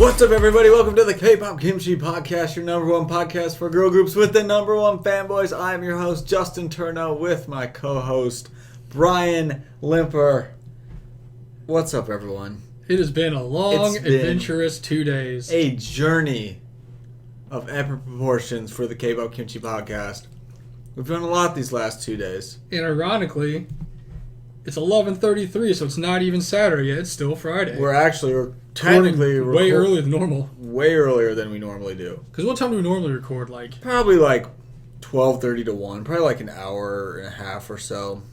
What's up, everybody? Welcome to the Kpop Kimchi Podcast, your number one podcast for girl groups with the number one fanboys. I am your host, Justin Turno, with my co-host, Brian Limper. What's up, everyone? It has been a long, adventurous 2 days. A journey of epic proportions for the Kpop Kimchi Podcast. We've done a lot these last 2 days. And ironically, it's 11:33, so it's not even Saturday yet. It's still Friday. We're technically way earlier than normal. Way earlier than we normally do. Because what time do we normally record? Probably 12:30 to 1. Probably an hour and a half or so.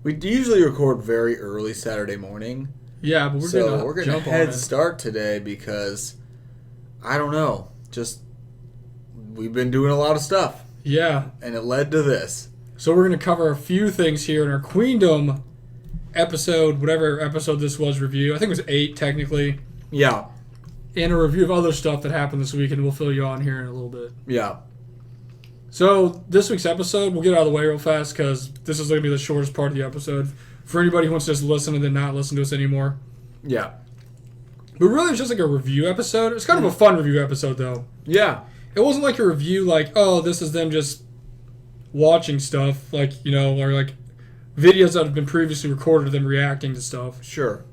We usually record very early Saturday morning. Yeah, but we're getting a head start today because, I don't know, just we've been doing a lot of stuff. Yeah. And it led to this. So we're going to cover a few things here in our Queendom episode, whatever episode this was, review. I think it was 8, technically. Yeah. And a review of other stuff that happened this week, and we'll fill you on here in a little bit. Yeah. So this week's episode, we'll get out of the way real fast because this is going to be the shortest part of the episode for anybody who wants to just listen and then not listen to us anymore. Yeah. But really, it's just a review episode. It's kind of a fun review episode, though. Yeah. It wasn't like a review oh, this is them just watching stuff, or videos that have been previously recorded of them reacting to stuff. Sure.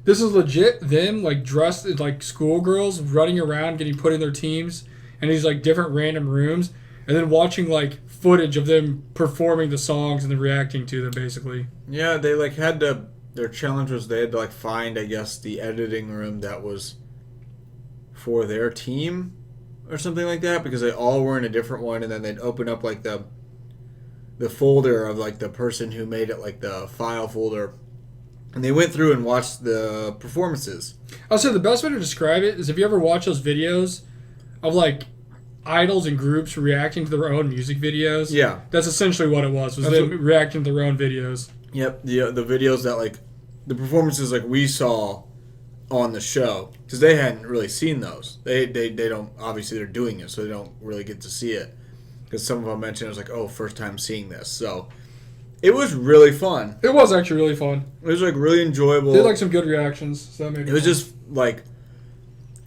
This is legit them, dressed as, schoolgirls running around, getting put in their teams, and these, different random rooms, and then watching, footage of them performing the songs and then reacting to them, basically. Yeah, they, had to... Their challenge was they had to, find, I guess, the editing room that was for their team or something like that, because they all were in a different one, and then they'd open up, the folder of, the person who made it, the file folder, and they went through and watched the performances. I'll say the best way to describe it is if you ever watch those videos of, idols and groups reacting to their own music videos. Yeah. That's essentially what it was them reacting to their own videos. Yep, the videos that, the performances, we saw on the show, because they hadn't really seen those. They don't, obviously they're doing it, so they don't really get to see it. Because some of them mentioned, it was first time seeing this. So, it was really fun. It was actually really fun. It was, really enjoyable. They had, some good reactions, so that made it was fun. just,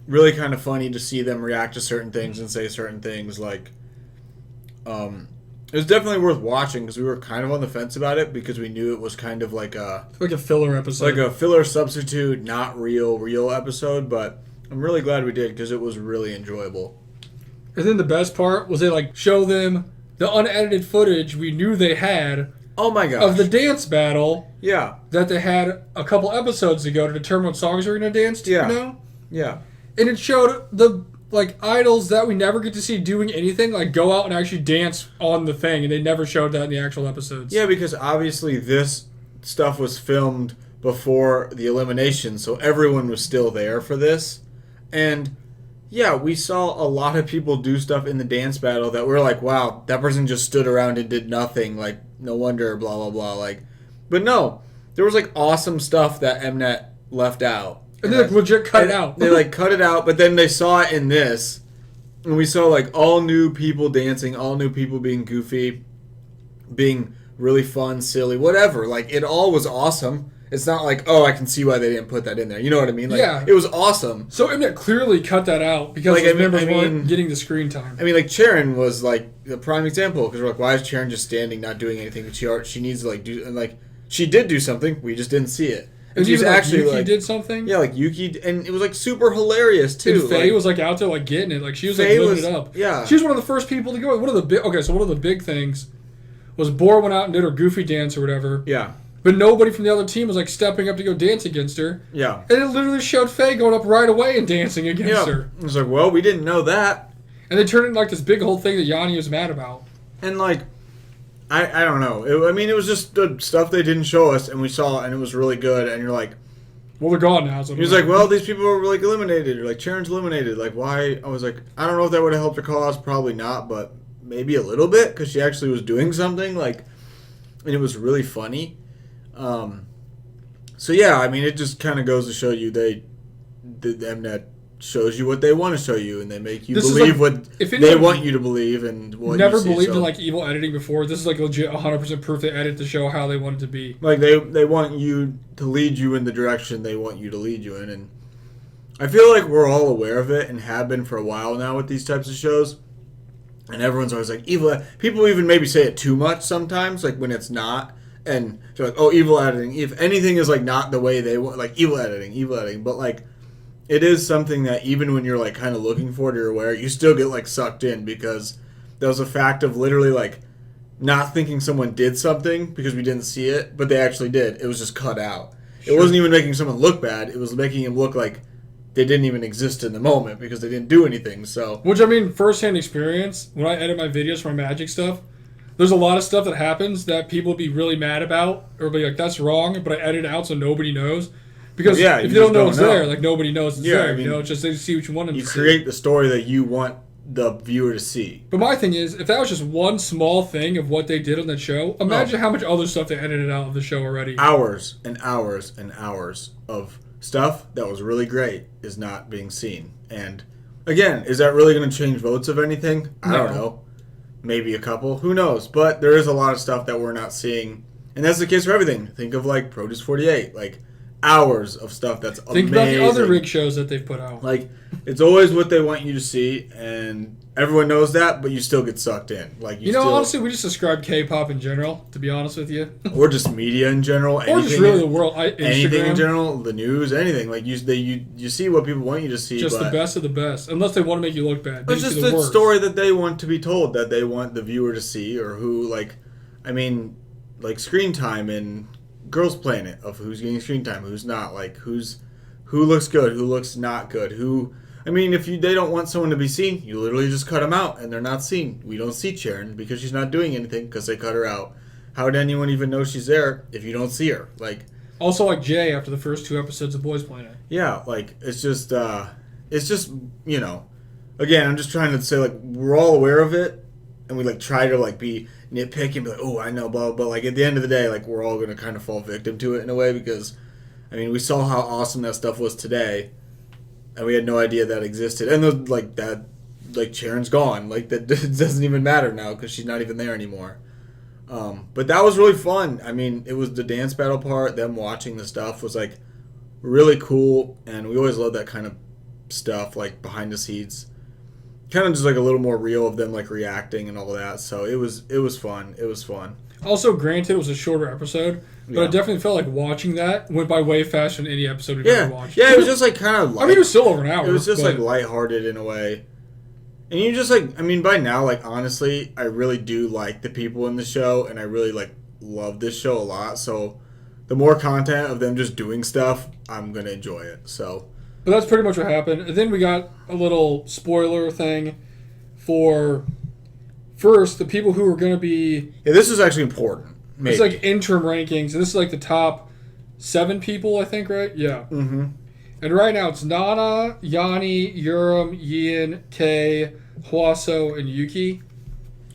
really kind of funny to see them react to certain things and say certain things, it was definitely worth watching, because we were kind of on the fence about it, because we knew it was kind of like a filler episode. Like a filler substitute, not real episode, but I'm really glad we did, because it was really enjoyable. And then the best part was they show them the unedited footage we knew they had. Oh my gosh. Of the dance battle. Yeah. That they had a couple episodes ago to determine what songs we were going to dance to, Yeah. Yeah. And it showed the idols that we never get to see doing anything, go out and actually dance on the thing, and they never showed that in the actual episodes. Yeah, because obviously this stuff was filmed before the elimination, so everyone was still there for this. And yeah, we saw a lot of people do stuff in the dance battle that we're wow, that person just stood around and did nothing, no wonder, blah, blah, blah, But no, there was, awesome stuff that Mnet left out. And they, legit cut it out. They, cut it out, but then they saw it in this, and we saw, all new people dancing, all new people being goofy, being really fun, silly, whatever. It all was awesome. It's not oh, I can see why they didn't put that in there. You know what I mean? Yeah. It was awesome. So Mnet clearly cut that out because his members weren't getting the screen time. I mean, Sharon was, the prime example, because we're why is Sharon just standing, not doing anything? But she needs to, do, and, she did do something, we just didn't see it. And she's actually Yuki did something. Yeah, Yuki, and it was super hilarious too. And Faye was out there getting it, she was living it up. Yeah, she was one of the first people to go. One of the big things was Bor went out and did her goofy dance or whatever. Yeah, but nobody from the other team was stepping up to go dance against her. Yeah, and it literally showed Faye going up right away and dancing against her. It was well, we didn't know that, and they turned it into this big whole thing that Yanni was mad about. And I don't know. It was just the stuff they didn't show us, and we saw, and it was really good. And you're well, they're gone now. So he was well, these people were eliminated, or Sharon's eliminated. Why? I was I don't know if that would have helped her cause. Probably not, but maybe a little bit, because she actually was doing something. And it was really funny. So yeah, it just kind of goes to show you the Mnet shows you what they want to show you, and they make you believe what they want you to believe, and what never you see, believed in evil editing before. This is legit 100% proof they edit to show how they want it to be. They want you to lead you in the direction they want you to lead you in, and I feel like we're all aware of it and have been for a while now with these types of shows. And everyone's always like, evil. People even maybe say it too much sometimes, like when it's not. And they're like, oh, evil editing. If anything is like not the way they want, like evil editing. But like, it is something that even when you're like kind of looking for it or aware, you still get like sucked in because there was a fact of literally like not thinking someone did something because we didn't see it, but they actually did. It was just cut out. Sure. It wasn't even making someone look bad. It was making him look like they didn't even exist in the moment because they didn't do anything. So, which I mean, firsthand experience. When I edit my videos for my magic stuff, there's a lot of stuff that happens that people be really mad about or be like, "That's wrong," but I edit it out so nobody knows. Because if you don't know it's there, like nobody knows it's there. I mean, it's just they see what you want them to see. You create the story that you want the viewer to see. But my thing is, if that was just one small thing of what they did on that show, imagine how much other stuff they edited out of the show already. Hours and hours and hours of stuff that was really great is not being seen. And again, is that really going to change votes of anything? I don't know. Maybe a couple. Who knows? But there is a lot of stuff that we're not seeing. And that's the case for everything. Think of like Produce 48. Like hours of stuff that's amazing. Think about the other rig shows that they've put out. Like, it's always what they want you to see, and everyone knows that, but you still get sucked in. Like honestly, we just describe K-pop in general, to be honest with you. Or just media in general. Or just really the world. Anything in general, the news, anything. Like, you see what people want you to see. Just the best of the best. Unless they want to make you look bad. It's just the story that they want to be told, that they want the viewer to see, or who, like, I mean, like screen time in Girls Planet, of who's getting screen time, who's not, like, who looks good, who looks not good, who... I mean, if they don't want someone to be seen, you literally just cut them out, and they're not seen. We don't see Sharon because she's not doing anything because they cut her out. How would anyone even know she's there if you don't see her? Like, also, like Jay after the first 2 episodes of Boys Planet. Yeah, like it's just you know. Again, I'm just trying to say like we're all aware of it, and we like try to like be nitpicky and be like, oh, I know, blah, blah, blah. Like at the end of the day, like we're all gonna kind of fall victim to it in a way because, I mean, we saw how awesome that stuff was today. And we had no idea that existed. And like that, like Sharon's gone. Like that doesn't even matter now because she's not even there anymore. But that was really fun. I mean, it was the dance battle part. Them watching the stuff was like really cool. And we always love that kind of stuff, like behind the scenes. Kind of just like a little more real of them like reacting and all that. So it was fun. It was fun. Also, granted, it was a shorter episode, but I definitely felt like watching that went by way faster than any episode we've ever watched. Yeah, it was just like kind of light. I mean, it was still over an hour. It was just like lighthearted in a way. And you just like, I mean, by now, like, honestly, I really do like the people in the show, and I really like love this show a lot. So the more content of them just doing stuff, I'm going to enjoy it. So. But that's pretty much what happened. And then we got a little spoiler thing for... First, the people who are going to be... Yeah, this is actually important. Maybe. It's like interim rankings. And this is like the top 7 people, I think, right? Yeah. Mm-hmm. And right now it's Nana, Yanni, Yurim, Yin, Kei, Hwaso, and Yuki.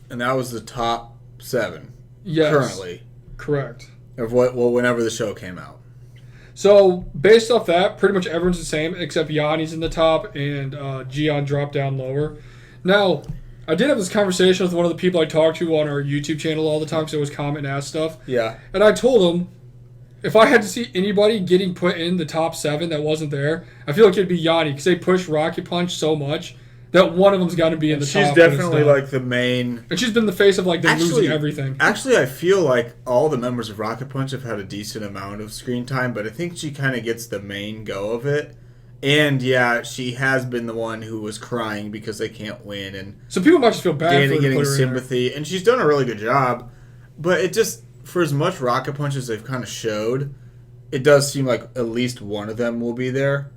And that was the top 7. Yes. Currently. Correct. Of whenever the show came out. So, based off that, pretty much everyone's the same, except Yanni's in the top and Jian dropped down lower. Now... I did have this conversation with one of the people I talk to on our YouTube channel all the time because I always comment and ask stuff. Yeah. And I told him, if I had to see anybody getting put in the top 7 that wasn't there, I feel like it'd be Yanni because they pushed Rocket Punch so much that one of them's got to be in the top. She's definitely like the main... And she's been the face of like them losing everything. Actually, I feel like all the members of Rocket Punch have had a decent amount of screen time, but I think she kind of gets the main go of it. And, yeah, she has been the one who was crying because they can't win. And so people might just feel bad for getting sympathy. And she's done a really good job. But it just, for as much Rocket Punch as they've kind of showed, it does seem like at least one of them will be there.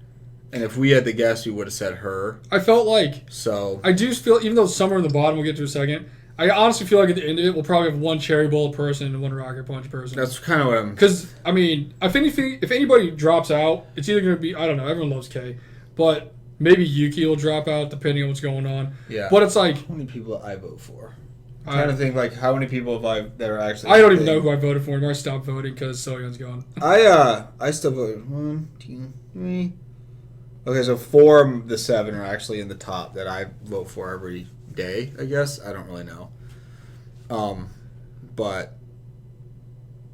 And if we had to guess, we would have said her. I felt like... So... I do feel, even though it's somewhere in the bottom, we'll get to in a second, I honestly feel like at the end of it, we'll probably have one Cherry Bullet person and one Rocket Punch person. That's kind of what I'm... Because, I mean, if anybody drops out, it's either going to be, I don't know, everyone loves Kei, but maybe Yuki will drop out depending on what's going on. Yeah. But it's like... How many people I vote for? I'm trying to think, like, how many people that are actually... I don't even know who I voted for anymore. I stopped voting because Soyeon's gone. I still voted. 1, 2, 3... Okay, so 4 of the 7 are actually in the top that I vote for every day, I guess. I don't really know. But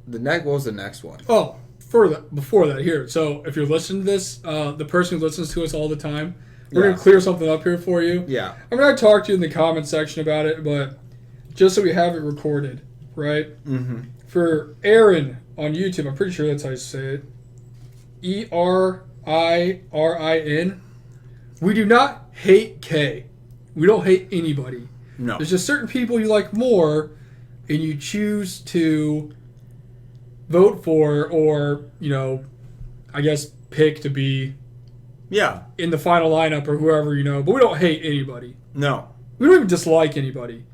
what was the next one? Oh, before that here. So if you're listening to this, the person who listens to us all the time, we're Yeah. gonna clear something up here for you. Yeah. I'm gonna talk to you in the comment section about it, but just so we have it recorded, right? Mm-hmm. For Aaron on YouTube, I'm pretty sure that's how you say it. ERIRIN. We do not hate K. We don't hate anybody. No. There's just certain people you like more, and you choose to vote for, or I guess pick to be Yeah. in the final lineup or whoever But we don't hate anybody. No. We don't even dislike anybody.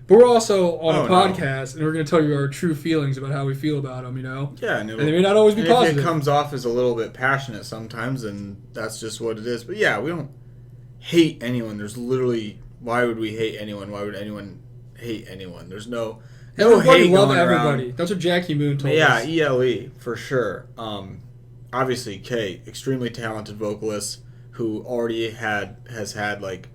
But we're also on a no. podcast, and we're going to tell you our true feelings about how we feel about them. Yeah, And they may not always be and positive. if it comes off as a little bit passionate sometimes, and that's just what it is. But yeah, we don't hate anyone. There's literally, why would we hate anyone? Why would anyone hate anyone? There's no Everybody hate love going everybody. around. That's what Jackie Moon told Yeah, us. ELE for sure. Obviously, Kay, extremely talented vocalist who already has had like,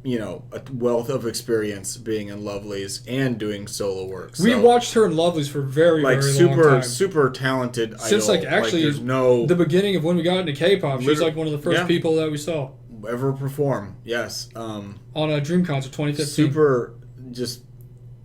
a wealth of experience being in Lovelies and doing solo work. So, We watched her in Lovelies for very, like very long time. super talented. Since idol. actually there's no the beginning of when we got into K-pop. She's like one of the first Yeah. people that we saw ever perform. Yes, on a Dream Concert 2015. super, just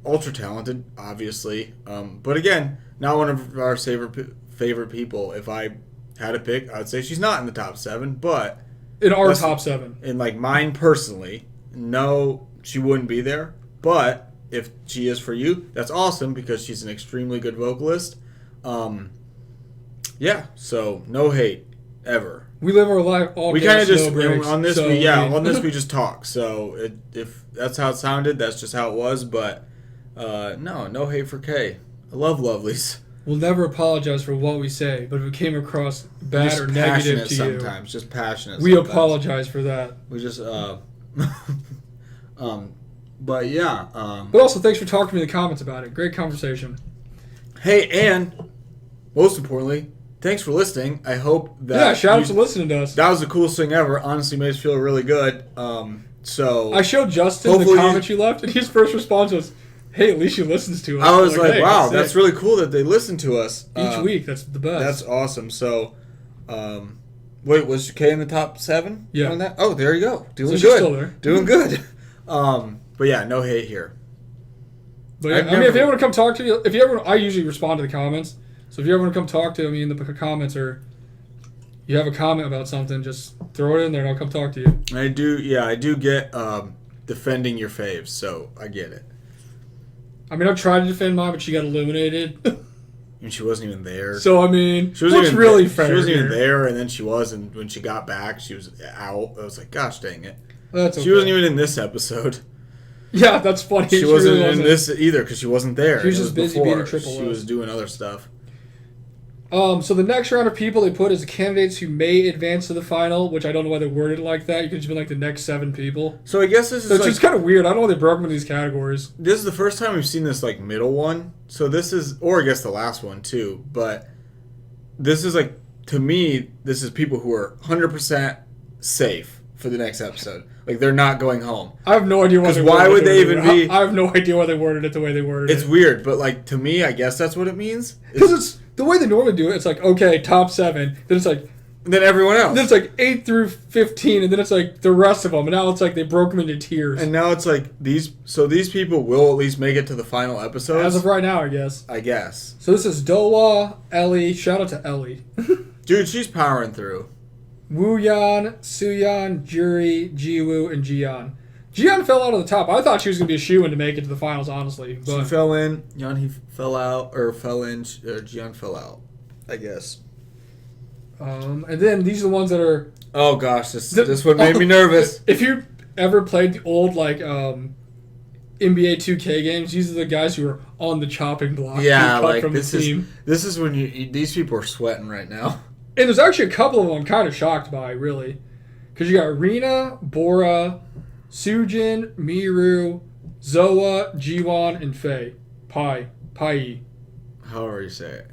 ultra talented, obviously. But again, not one of our favorite people. If I had to pick, I would say she's not in the top 7. But In our top 7. in like mine personally, no, she wouldn't be there. But if she is for you, that's awesome because she's an extremely good vocalist. Yeah, so no hate ever. We live our life all We kind of just no breaks, on this. so, On this we just talk. So if that's how it sounded, that's just how it was. But no hate for Kay. I love Lovelies. We'll never apologize for what we say, but if it came across bad Just or negative passionate to sometimes. Just passionate. you, we sometimes. apologize for that. We just but yeah. But also, thanks for talking to me in the comments about it. Great conversation. Hey, and most importantly, thanks for listening. I hope that Shout out to listening to us. That was the coolest thing ever. Honestly, made us feel really good. So I showed Justin the hopefully comment you left, and his first response was, "Hey, at least she listens to us." I was like, "Hey, wow, sick." that's really cool that they listen to us. Each week. That's the best. That's awesome. So, wait, was Kay in the top 7? Yeah. On that? Oh, there you go. Doing So she's good. still there. Doing good. But yeah, no hate here. But yeah, I've if you never- ever want to come talk to me, I usually respond to the comments. So if you ever want to come talk to me in the comments, or you have a comment about something, just throw it in there and I'll come talk to you. I do get defending your faves, so I get it. I mean, I've tried to defend mine, but she got eliminated. And she wasn't even there. So, I mean, She wasn't what's even really there. fair She wasn't here? even there, and then she was, and when she got back, she was out. I was like, gosh dang it. That's okay. She wasn't even in this episode. Yeah, that's funny. She wasn't really in this either because she wasn't there. She was It just busy being a before. Triple She S. was doing other stuff. So the next round of people they put is the candidates who may advance to the final, which I don't know why they worded it like that. You could just be like the next 7 people. So I guess this So is it's just kind of weird. I don't know why they broke them into these categories. this is the first time we've seen this like middle one. So this is, or I guess the last one too. But this is like, to me, this is people who are 100% safe for the next episode. Like they're not going home. I have no idea why. 'Cause They why worded would it they the way even they- be- I have no idea why they worded it the way they worded It's it. weird, but like to me, I guess that's what it means. Because it's the way they normally do it. It's like, okay, top 7. Then it's like, Then everyone else. then it's like 8 through 15, and then it's like the rest of them. And now it's like they broke them into tiers. And now it's like these people will at least make it to the final episodes. As of right now, I guess. I guess. So this is Doa, Ellie. Shout out to Ellie. Dude, she's powering through. Wooyan, Suyeon, Juri, Jiwoo, and Jian. Jian fell out of the top. I thought she was going to be a shoo-in to make it to the finals, honestly. She But fell in. Yeonhee fell out, or fell in. Jian fell out, I guess. and then these are the ones that are... Oh gosh, this one made me nervous. If you ever played the old, like, NBA 2K games, these are the guys who are on the chopping block. Yeah, who cut like from this the team. is when these people are sweating right now. And there's actually a couple of them I'm kind of shocked by, really. Because you got Rina, Bora, Sujin, Miru, Zoa, Jiwon, and Faye. Pai. However you say it.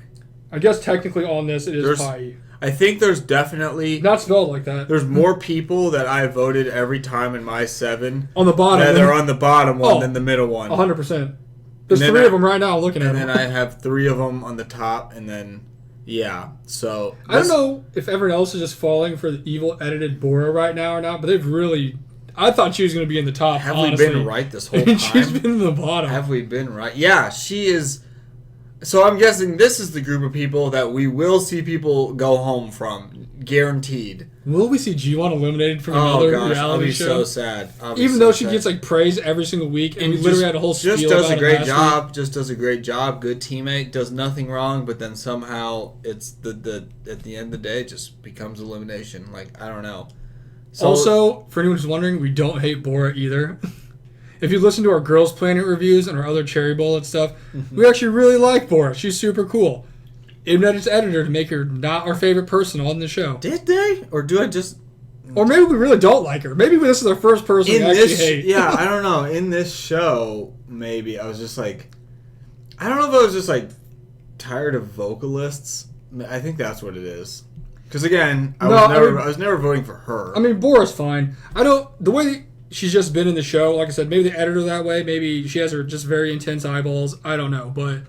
I guess technically on this it is There's- Pai. I think there's definitely Not spelled like that. there's more people that I voted every time in my 7 On the bottom. that are on the bottom one Oh, than the middle one. 100%. There's And then 3 of them right now looking at And them. then I have 3 of them on the top, and then Yeah, so... I don't know if everyone else is just falling for the evil edited Bora right now or not, but they've really... I thought she was going to be in the top, Have honestly. we been right this whole time? She's been in the bottom. Have we been right? Yeah, she is... So I'm guessing this is the group of people that we will see people go home from. Guaranteed. Will we see G1 eliminated from another reality I'll be show? so sad. Even though she gets like praise every single week, and we literally had a whole spiel just does about a great it last job. week. Just does a great job. Good teammate. Does nothing wrong, but then somehow it's the at the end of the day it just becomes elimination. Like, I don't know. So, Also, for anyone who's wondering, we don't hate Bora either. If you listen to our Girls Planet reviews and our other Cherry Bullet stuff, we actually really like Bora. She's super cool. Even at its editor to make her not our favorite person on the show. did they? Or do I just... Or maybe we really don't like her. Maybe this is our first person we actually hate. Yeah, I don't know. In this show, maybe I was just like... I don't know if I was just like tired of vocalists. I think that's what it is. Because again, I was never voting for her. I mean, Bora's fine. The way she's just been in the show, like I said, maybe the editor that way, maybe she has her just very intense eyeballs. I don't know, but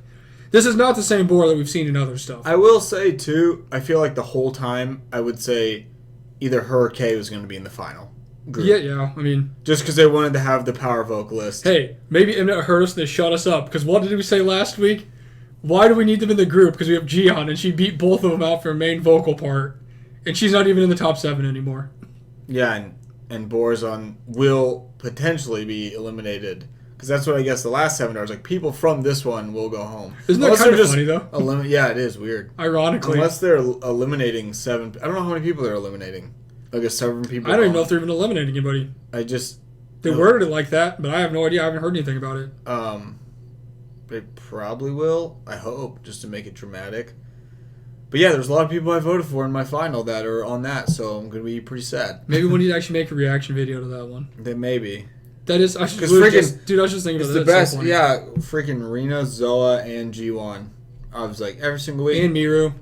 this is not the same Bora that we've seen in other stuff. I will say too, I feel like the whole time I would say either her or Kay was going to be in the final group. Yeah. I mean, just because they wanted to have the power vocalist. Hey, maybe Mnet heard us and they shut us up. Because what did we say last week? Why do we need them in the group? Because we have Jihan and she beat both of them out for a main vocal part, and she's not even in the top 7 anymore. Yeah, and Borazon will potentially be eliminated. Because that's what I guess the last 7 hours, like, people from this one will go home. Isn't that kind of funny, though? Yeah, it is weird. Ironically. Unless they're eliminating 7... I don't know how many people they're eliminating. Like, a 7 people... I don't even know if they're even eliminating anybody. They worded it like that, but I have no idea. I haven't heard anything about it. They probably will. I hope, just to make it dramatic. But yeah, there's a lot of people I voted for in my final that are on that, so I'm going to be pretty sad. Maybe we need to actually make a reaction video to that one. Then maybe. That is, I was just thinking about that. It's the best, so yeah, freaking Rena, Zoa, and G1. I was like, every single week. And Miru.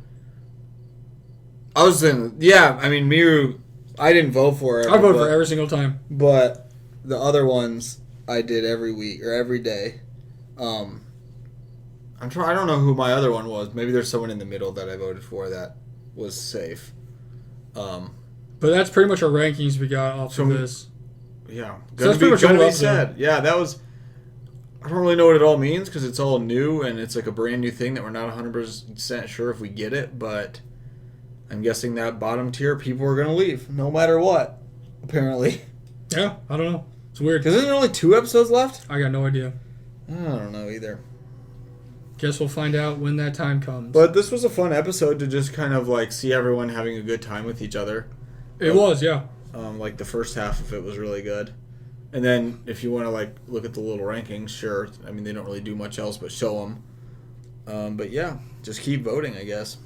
Miru, I didn't vote for her. I vote for her every single time. But the other ones, I did every week, or every day. I don't know who my other one was. Maybe there's someone in the middle that I voted for that was safe. But that's pretty much our rankings we got off of this. Yeah. So that's pretty much all said. Yeah, that was... I don't really know what it all means because it's all new and it's like a brand new thing that we're not 100% sure if we get it, but I'm guessing that bottom tier people are going to leave no matter what, apparently. Yeah, I don't know. It's weird. Because isn't there only 2 episodes left? I got no idea. I don't know either. Guess we'll find out when that time comes. But this was a fun episode to just kind of like see everyone having a good time with each other. It was, yeah. Like the first half of it was really good. And then if you want to like look at the little rankings, sure. I mean, they don't really do much else but show them. But yeah, just keep voting, I guess.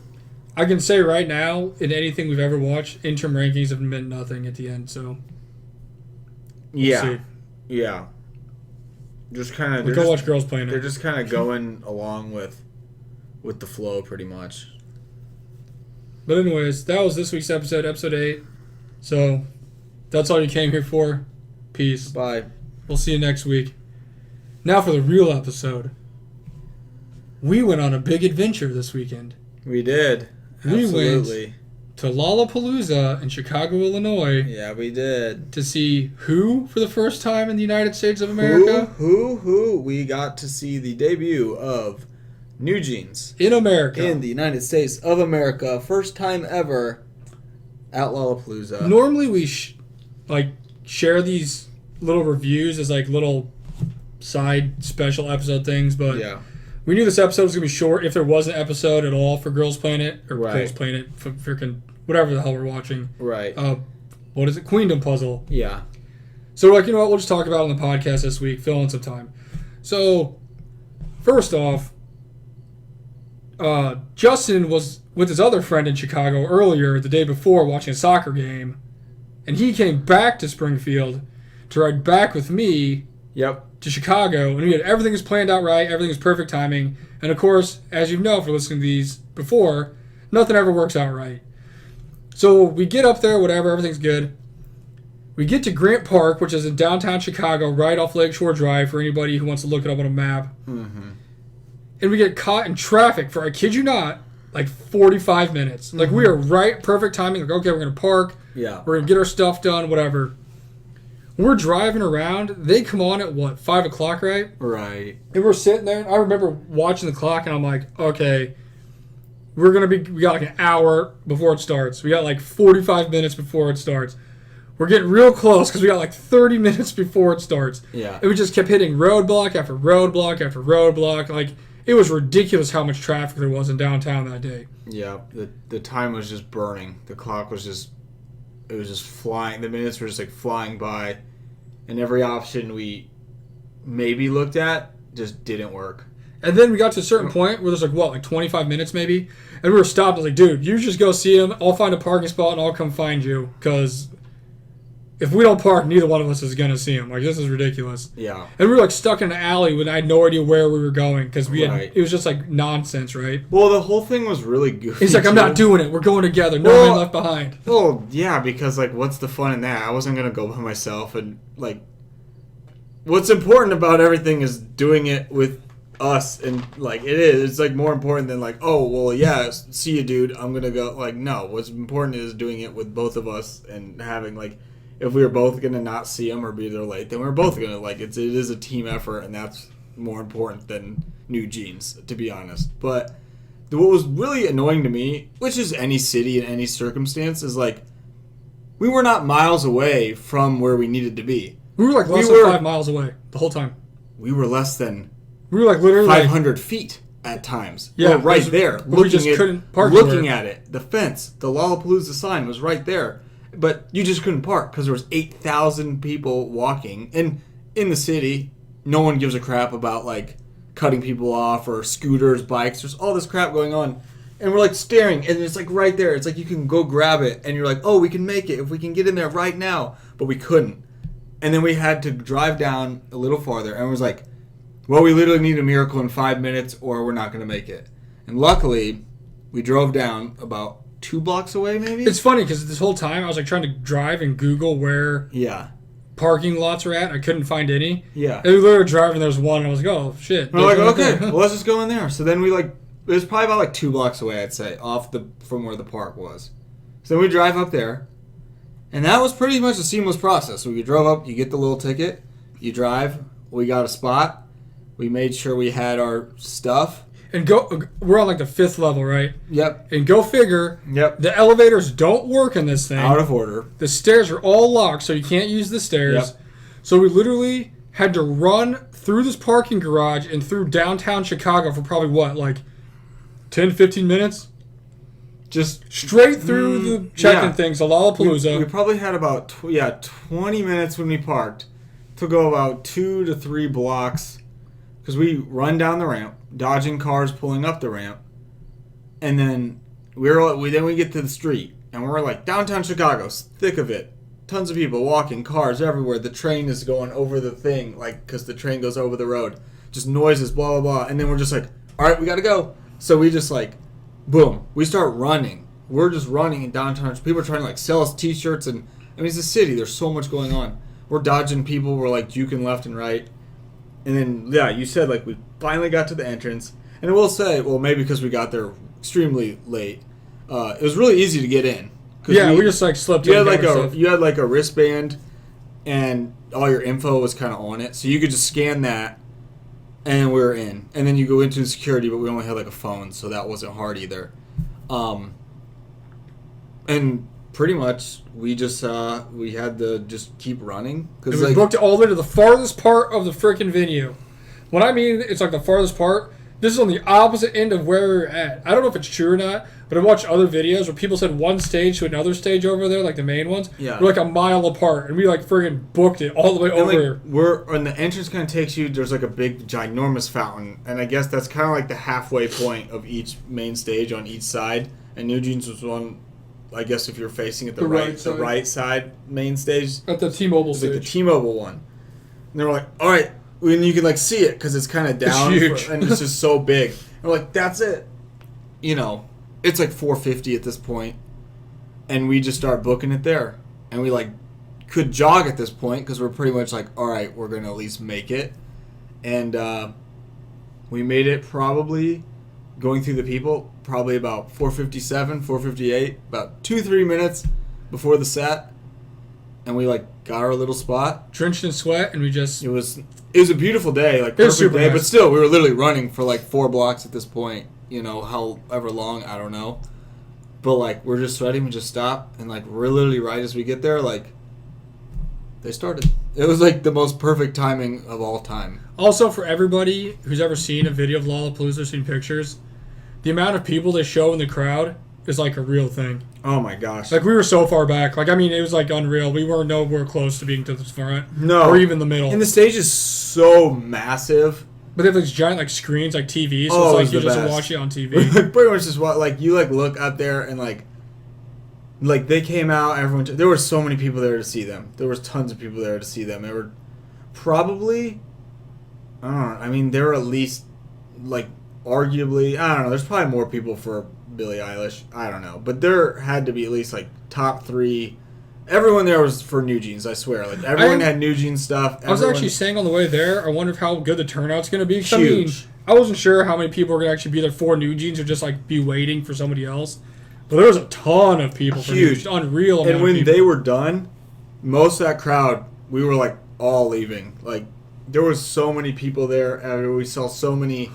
I can say right now, in anything we've ever watched, interim rankings have meant nothing at the end, so... Yeah. See. Yeah. Just kind of... We go watch Girls Planet. They're just kind of going along with the flow, pretty much. But anyways, that was this week's episode 8. So, that's all you came here for. Peace. Bye. We'll see you next week. Now for the real episode. We went on a big adventure this weekend. We did. Absolutely. We went to Lollapalooza in Chicago, Illinois. Yeah, we did. To see who for the first time in the United States of America? Who? We got to see the debut of Newjeans. In America. In the United States of America. First time ever at Lollapalooza. Normally we share these little reviews as like little side special episode things, but yeah. We knew this episode was going to be short if there was an episode at all for Girls Planet, or right. Girls Planet, freaking whatever the hell we're watching. Right. What is it? Queendom Puzzle. Yeah. So we're like, you know what, we'll just talk about it on the podcast this week, fill in some time. So, first off, Justin was with his other friend in Chicago earlier, the day before, watching a soccer game, and he came back to Springfield to ride back with me to Chicago, and we had everything was planned out right, everything was perfect timing, and of course, as you know for listening to these before, nothing ever works out right. So we get up there, whatever, everything's good. We get to Grant Park, which is in downtown Chicago, right off Lakeshore Drive, for anybody who wants to look it up on a map. Mm-hmm. And we get caught in traffic for, I kid you not, like 45 minutes. Like, we are right, perfect timing. Like, okay, we're going to park. Yeah. We're going to get our stuff done, whatever. We're driving around. They come on at, what, 5 o'clock, right? Right. And we're sitting there. And I remember watching the clock, and I'm like, okay, we got like an hour before it starts. We got like 45 minutes before it starts. We're getting real close because we got like 30 minutes before it starts. Yeah. And we just kept hitting roadblock after roadblock after roadblock. Like, it was ridiculous how much traffic there was in downtown that day. Yeah. The time was just burning. The clock was just, it was just flying. The minutes were just like flying by. And every option we maybe looked at just didn't work. And then we got to a certain point where there's like, what, like 25 minutes maybe? And we were stopped. I was like, dude, you just go see him. I'll find a parking spot and I'll come find you. Because if we don't park, neither one of us is going to see him. Like, this is ridiculous. Yeah. And we were like stuck in an alley when I had no idea where we were going. Because Right. it was just like nonsense, right? Well, the whole thing was really goofy. He's like, I'm not doing it. We're going together. No man left behind. Well, yeah, because, like, what's the fun in that? I wasn't going to go by myself. And, like, what's important about everything is doing it with us. And, like, it's, like, more important than, like, oh, well, yeah, see you, dude. I'm going to go. Like, no. What's important is doing it with both of us and having, like, if we were both going to not see them or be there late, then we're both going to, like, it is a team effort, and that's more important than Newjeans, to be honest. But what was really annoying to me, which is any city in any circumstance, is, like, we were not miles away from where we needed to be. We were like less than 5 miles away the whole time. We were less than we were like literally 500 feet at times. Yeah, we were right there. We just couldn't park looking at it. The fence, the Lollapalooza sign was right there. But you just couldn't park because there was 8,000 people walking. And in the city, no one gives a crap about, like, cutting people off or scooters, bikes. There's all this crap going on. And we're, like, staring, and it's, like, right there. It's like you can go grab it, and you're like, oh, we can make it if we can get in there right now. But we couldn't. And then we had to drive down a little farther, and it was like, well, we literally need a miracle in 5 minutes, or we're not going to make it. And luckily, we drove down about 2 blocks away, maybe? It's funny because this whole time I was like trying to drive and Google where parking lots are at. I couldn't find any. Yeah. And we literally driving, there's one. And I was like, oh, shit. We're like, okay, well, let's just go in there. So then we, like, it was probably about, like, 2 blocks away, I'd say, from where the park was. So then we drive up there. And that was pretty much a seamless process. So we drove up, you get the little ticket, you drive, we got a spot, we made sure we had our stuff. And we're on like the 5th level, right? Yep. And go figure, the elevators don't work in this thing. Out of order. The stairs are all locked, so you can't use the stairs. Yep. So we literally had to run through this parking garage and through downtown Chicago for probably, what, like 10, 15 minutes? Just straight through the check-in things, the Lollapalooza. We probably had about 20 minutes when we parked to go about 2 to 3 blocks because we run down the ramp, dodging cars pulling up the ramp, and then we get to the street and we're like downtown Chicago's thick of it, tons of people walking, cars everywhere. The train is going over the thing, like because the train goes over the road, just noises, blah blah blah, and then we're just like, all right, we gotta go. So we just like. Boom. We start running. We're just running in downtown. People are trying to, like, sell us T-shirts. And, I mean, it's a city. There's so much going on. We're dodging people. We're, like, juking left and right. And then, yeah, you said, like, we finally got to the entrance. And I will say, well, maybe because we got there extremely late, it was really easy to get in. Yeah, we just, like, slipped in. You had, like, a wristband, and all your info was kind of on it. So you could just scan that. And we were in. And then you go into security, but we only had like a phone, so that wasn't hard either. And pretty much we just we had to just keep running. Cause we booked it all the way to the farthest part of the freaking venue. When I mean it's like the farthest part, this is on the opposite end of where we were at. I don't know if it's true or not, but I watched other videos where people said one stage to another stage over there, like the main ones, were like a mile apart, and we like friggin' booked it all the way over. And the entrance kind of takes you. There's like a big, ginormous fountain, and I guess that's kind of like the halfway point of each main stage on each side. And Newjeans was one. I guess if you're facing at the right side main stage at the T-Mobile stage, like the T-Mobile one, and they were like, all right. When you can like see it because it's kind of down, it's huge. And it's just so big. And we're like, that's it. You know, it's like $4.50 at this point, and we just start booking it there. And we like could jog at this point because we're pretty much like, all right, we're gonna at least make it. And we made it probably going through the people, probably about 4:57, 4:58, about 2-3 minutes before the set, and we like got our little spot. Drenched in sweat, and we just... It was a beautiful day, like It was perfect super day, nice. but still, we were literally running for like 4 blocks at this point. You know, however long, I don't know. But like we're just sweating, we just stop, and like we're literally right as we get there, like they started. It was like the most perfect timing of all time. Also, for everybody who's ever seen a video of Lollapalooza, seen pictures, the amount of people they show in the crowd is like a real thing. Oh my gosh! Like, we were so far back. Like, I mean, it was like unreal. We weren't nowhere close to being to the front. No, or even the middle. And the stage is so massive. But they have these giant like screens, like TVs. So Oh, it's like it's you the just best. watch it on TV. Pretty much just what like you like look up there and like they came out. Everyone, there were so many people there to see them. There was tons of people there to see them. There were probably, I don't know. I mean, there were at least like arguably, I don't know. There's probably more people for Billie Eilish. I don't know, but there had to be at least like top 3. Everyone there was for Newjeans. I swear, like everyone had Newjeans stuff. I was actually saying on the way there, I wonder how good the turnout's going to be. 'Cause, Huge. I wasn't sure how many people were going to actually be there for Newjeans or just like be waiting for somebody else. But there was a ton of people for Huge. Newjeans. Unreal amount And of when people. they were done, most of that crowd, we were like all leaving. Like there was so many people there, and we saw so many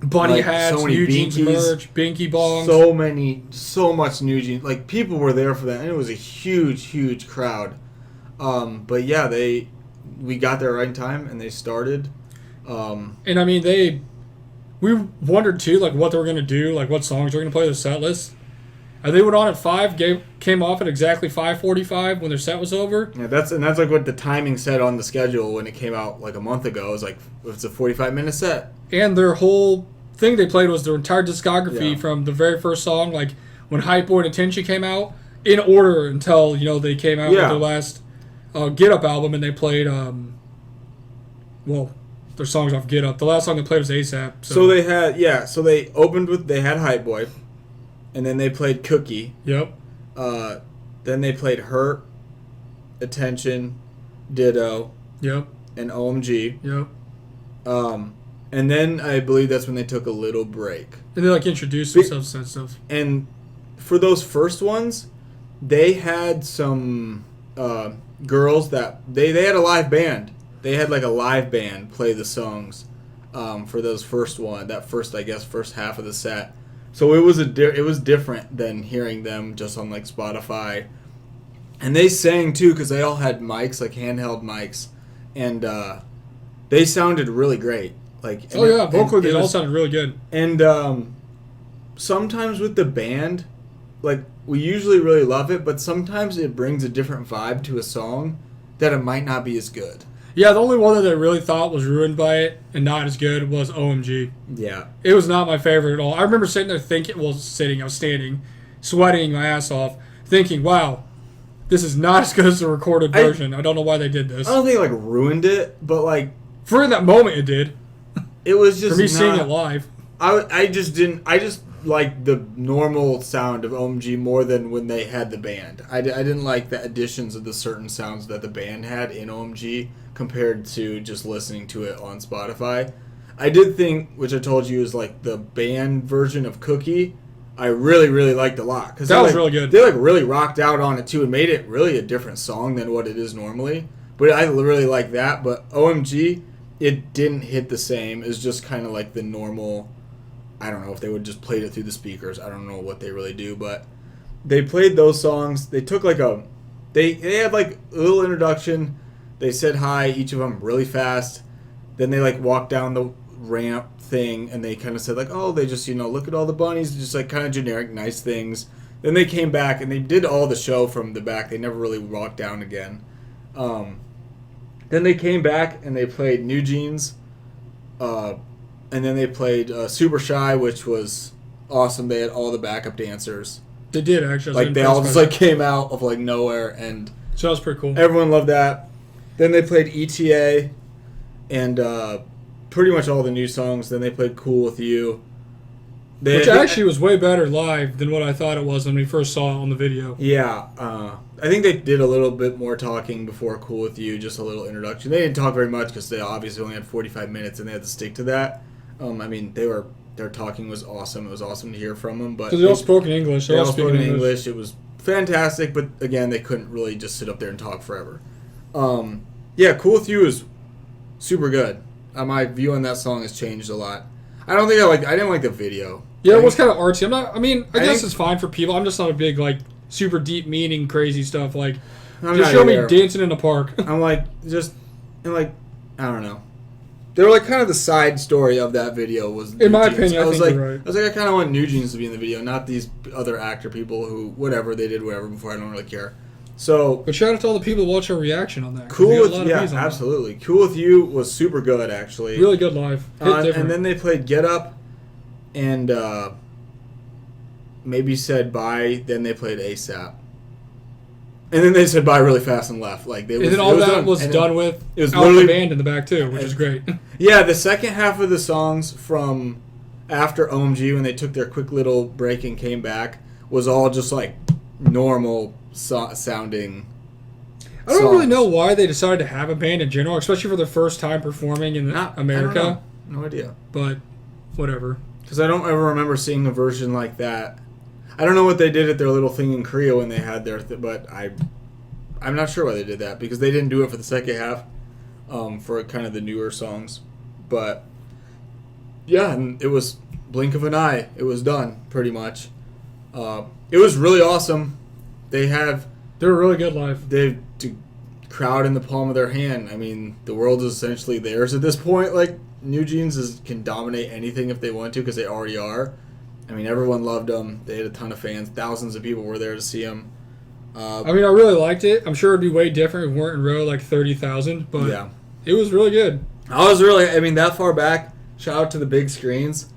Bunny like, hats, so many Newjeans binkies, merch, binky bongs. so much Newjeans. Like people were there for that, and it was a huge crowd. But yeah, we got there right in time, and they started. And I mean, we wondered too, like what they were going to do, like what songs they were going to play the set list. And they went on at 5, came off at exactly 5:45 when their set was over. Yeah, that's like what the timing said on the schedule when it came out like a month ago. It was like it's a 45-minute set. And their whole thing they played was their entire discography from the very first song, like when Hype Boy and Attention came out, in order until they came out with their last Get Up album, and they played their songs off Get Up. The last song they played was ASAP. So they had so they opened with they had Hype Boy, and then they played Cookie. Yep. Then they played Hurt, Attention, Ditto, Yep. and OMG. Yep. And then I believe that's when they took a little break. And they like introduced themselves and stuff. And for those first ones, they had some girls that they had a live band. They had like a live band play the songs for those first half of the set. So it was different than hearing them just on like Spotify. And they sang too because they all had mics, like handheld mics, and they sounded really great. Like vocally they all sounded really good. And sometimes with the band, like we usually really love it, but sometimes it brings a different vibe to a song that it might not be as good. Yeah, the only one that I really thought was ruined by it and not as good was OMG. Yeah. It was not my favorite at all. I remember sitting there thinking, I was standing, sweating my ass off, thinking, wow, this is not as good as the recorded version. I don't know why they did this. I don't think it, like, ruined it, but, like... For that moment, it did. It was just For me seeing it live. I just liked the normal sound of OMG more than when they had the band. I didn't like the additions of the certain sounds that the band had in OMG compared to just listening to it on Spotify. I did think, which I told you is like the band version of Cookie, I really, really liked a lot. That was really good. They like really rocked out on it too and made it really a different song than what it is normally. But I really like that. But OMG, it didn't hit the same. It's just kind of like the normal... I don't know if they would just played it through the speakers. I don't know what they really do, but they played those songs. They took like they had like a little introduction. They said hi, each of them really fast. Then they like walked down the ramp thing and they kind of said like, oh, they just, look at all the bunnies, just like kind of generic, nice things. Then they came back and they did all the show from the back. They never really walked down again. Then they came back and they played Newjeans. And then they played Super Shy, which was awesome. They had all the backup dancers. They did, actually. Like, they all just, like, came out of, like, nowhere. And so that was pretty cool. Everyone loved that. Then they played ETA and pretty much all the new songs. Then they played Cool With You. Which actually was way better live than what I thought it was when we first saw it on the video. Yeah. I think they did a little bit more talking before Cool With You, just a little introduction. They didn't talk very much because they obviously only had 45 minutes and they had to stick to that. I mean, they were their talking was awesome. It was awesome to hear from them. But So they all spoke in English. They all spoke in English. It was fantastic, but again, they couldn't really just sit up there and talk forever. Yeah, Cool With You is super good. My view on that song has changed a lot. I didn't like the video. Yeah, it was kind of artsy. I guess it's fine for people. I'm just not a big, like, super deep meaning, crazy stuff. Like, just show me dancing in a park. I'm like, I don't know. They were like kind of the side story of that video was in my Newjeans. opinion, I think you're right. I was like, I kind of want Newjeans to be in the video, not these other actor people who, whatever, they did whatever before, I don't really care. So, but shout out to all the people who watched our reaction on that. Cool With You, absolutely. Cool With You was super good, actually. Really good live. And then they played Get Up and maybe said bye, then they played ASAP. And then they said bye really fast and left. Like and then all that was done with it was out the band in the back too, which is great. Yeah, the second half of the songs from after OMG when they took their quick little break and came back was all just like normal sounding. I don't really know why they decided to have a band in general, especially for their first time performing in America. No idea. But whatever. Because I don't ever remember seeing a version like that. I don't know what they did at their little thing in Korea when they had their but I'm not sure why they did that because they didn't do it for the second half for kind of the newer songs. But yeah, and it was blink of an eye. It was done pretty much. It was really awesome. They were really good live. They crowd in the palm of their hand. I mean, the world is essentially theirs at this point. Like Newjeans can dominate anything if they want to because they already are. I mean, everyone loved them. They had a ton of fans. Thousands of people were there to see them. I really liked it. I'm sure it'd be way different if we weren't in row like 30,000, but yeah. It was really good. That far back, shout out to the big screens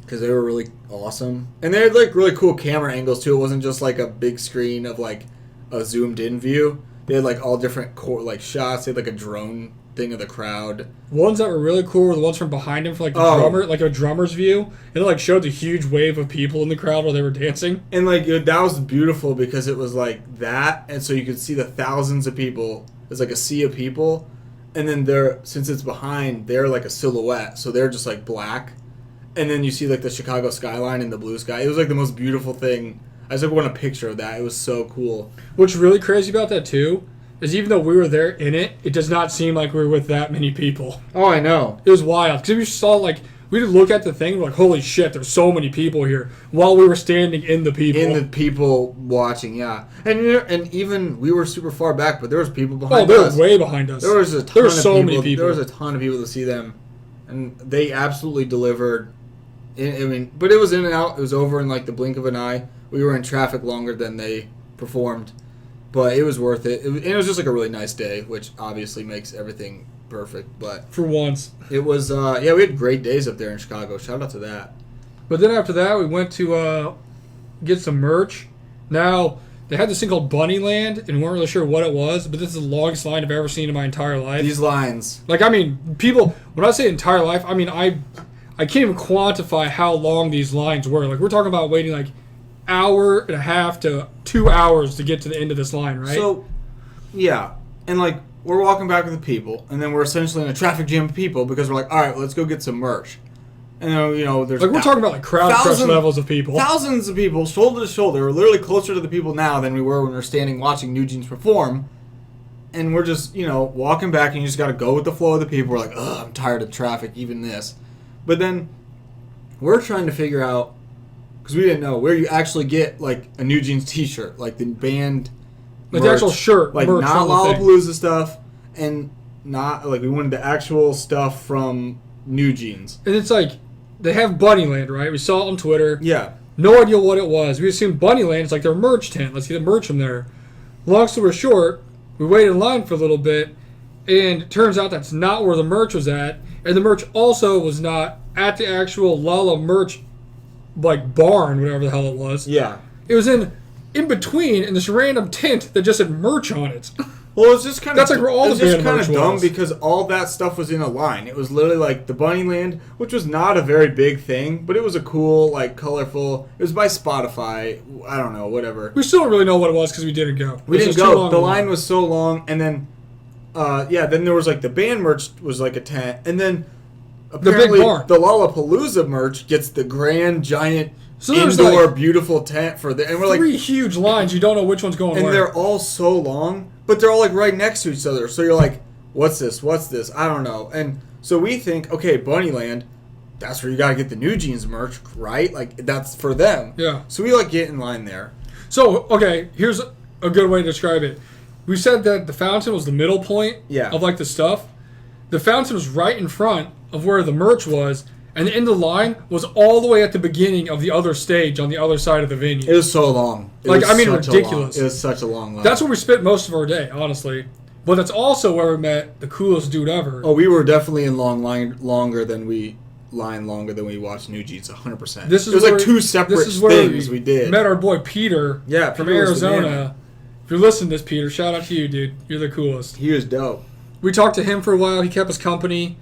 because they were really awesome. And they had like really cool camera angles too. It wasn't just like a big screen of like a zoomed in view. They had like all different shots. They had like a drone thing of the crowd. Ones that were really cool were the ones from behind him for like the drummer, like a drummer's view. And it like showed the huge wave of people in the crowd while they were dancing. And like that was beautiful because it was like that, and so you could see the thousands of people. It's like a sea of people, and then since it's behind, they're like a silhouette, so they're just like black. And then you see like the Chicago skyline and the blue sky. It was like the most beautiful thing. I just want a picture of that. It was so cool. What's really crazy about that too is even though we were there in it, it does not seem like we were with that many people. Oh, I know. It was wild. Because we saw, we did look at the thing, we're like, holy shit, there's so many people here. While we were standing in the people. In the people watching, yeah. And even, we were super far back, but there was people behind us. Oh, they were way behind us. There was so many people. There was a ton of people to see them. And they absolutely delivered. But it was in and out. It was over in, the blink of an eye. We were in traffic longer than they performed. But it was worth it. It was just a really nice day, which obviously makes everything perfect. But for once. It was, we had great days up there in Chicago. Shout out to that. But then after that, we went to get some merch. Now, they had this thing called Bunnyland, and we weren't really sure what it was, but this is the longest line I've ever seen in my entire life. These lines. People, when I say entire life, I can't even quantify how long these lines were. We're talking about waiting, hour and a half to 2 hours to get to the end of this line, right? So, yeah. And, we're walking back with the people, and then we're essentially in a traffic jam of people because we're like, all right, let's go get some merch. And then, there's... we're talking about, crowd crush levels of people. Thousands of people, shoulder to shoulder. We're literally closer to the people now than we were when we were standing watching Newjeans perform. And we're just, walking back, and you just got to go with the flow of the people. We're like, ugh, I'm tired of traffic, even this. But then we're trying to figure out, because we didn't know, where you actually get, a Newjeans t-shirt, the band... the actual shirt, merch not Lollapalooza stuff, and not, we wanted the actual stuff from Newjeans. And it's they have Bunnyland, right? We saw it on Twitter. Yeah. No idea what it was. We assumed Bunnyland is their merch tent. Let's get the merch from there. Long story short, we waited in line for a little bit, and it turns out that's not where the merch was at, and the merch also was not at the actual Lala merch barn, whatever the hell it was. Yeah. It was in between in this random tent that just had merch on it. Well, it's just kind of... That's where all the band merch was. It's just kind of dumb because all that stuff was in a line. It was literally the Bunnyland, which was not a very big thing, but it was a cool, colorful... It was by Spotify. I don't know, whatever. We still don't really know what it was because we didn't go. We didn't go. The line was so long, and then... then there was, the band merch was, a tent, and then... apparently big barn. the Lollapalooza merch gets the grand, giant, So there's indoor, like beautiful tent for the... And we're like... 3 huge lines. You don't know which one's going And where. they're all so long, but they're all like right next to each other. So you're like, what's this? What's this? I don't know. And so we think, okay, Bunnyland, that's where you gotta get the Newjeans merch, right? Like, that's for them. Yeah. So we like get in line there. So, okay, here's a good way to describe it. We said that the fountain was the middle point of like the stuff. The fountain was right in front of where the merch was, and the end of the line was all the way at the beginning of the other stage on the other side of the venue. It was so long. It was ridiculous. It was such a long line. That's where we spent most of our day, honestly. But that's also where we met the coolest dude ever. Oh, we were definitely in longer than we watched Newjeans, 100%. This is it was where, like two separate things we did. Met our boy Peter from Peter was the man. Arizona. If you're listening to this, Peter, shout out to you, dude. You're the coolest. He was dope. We talked to him for a while. He kept us company.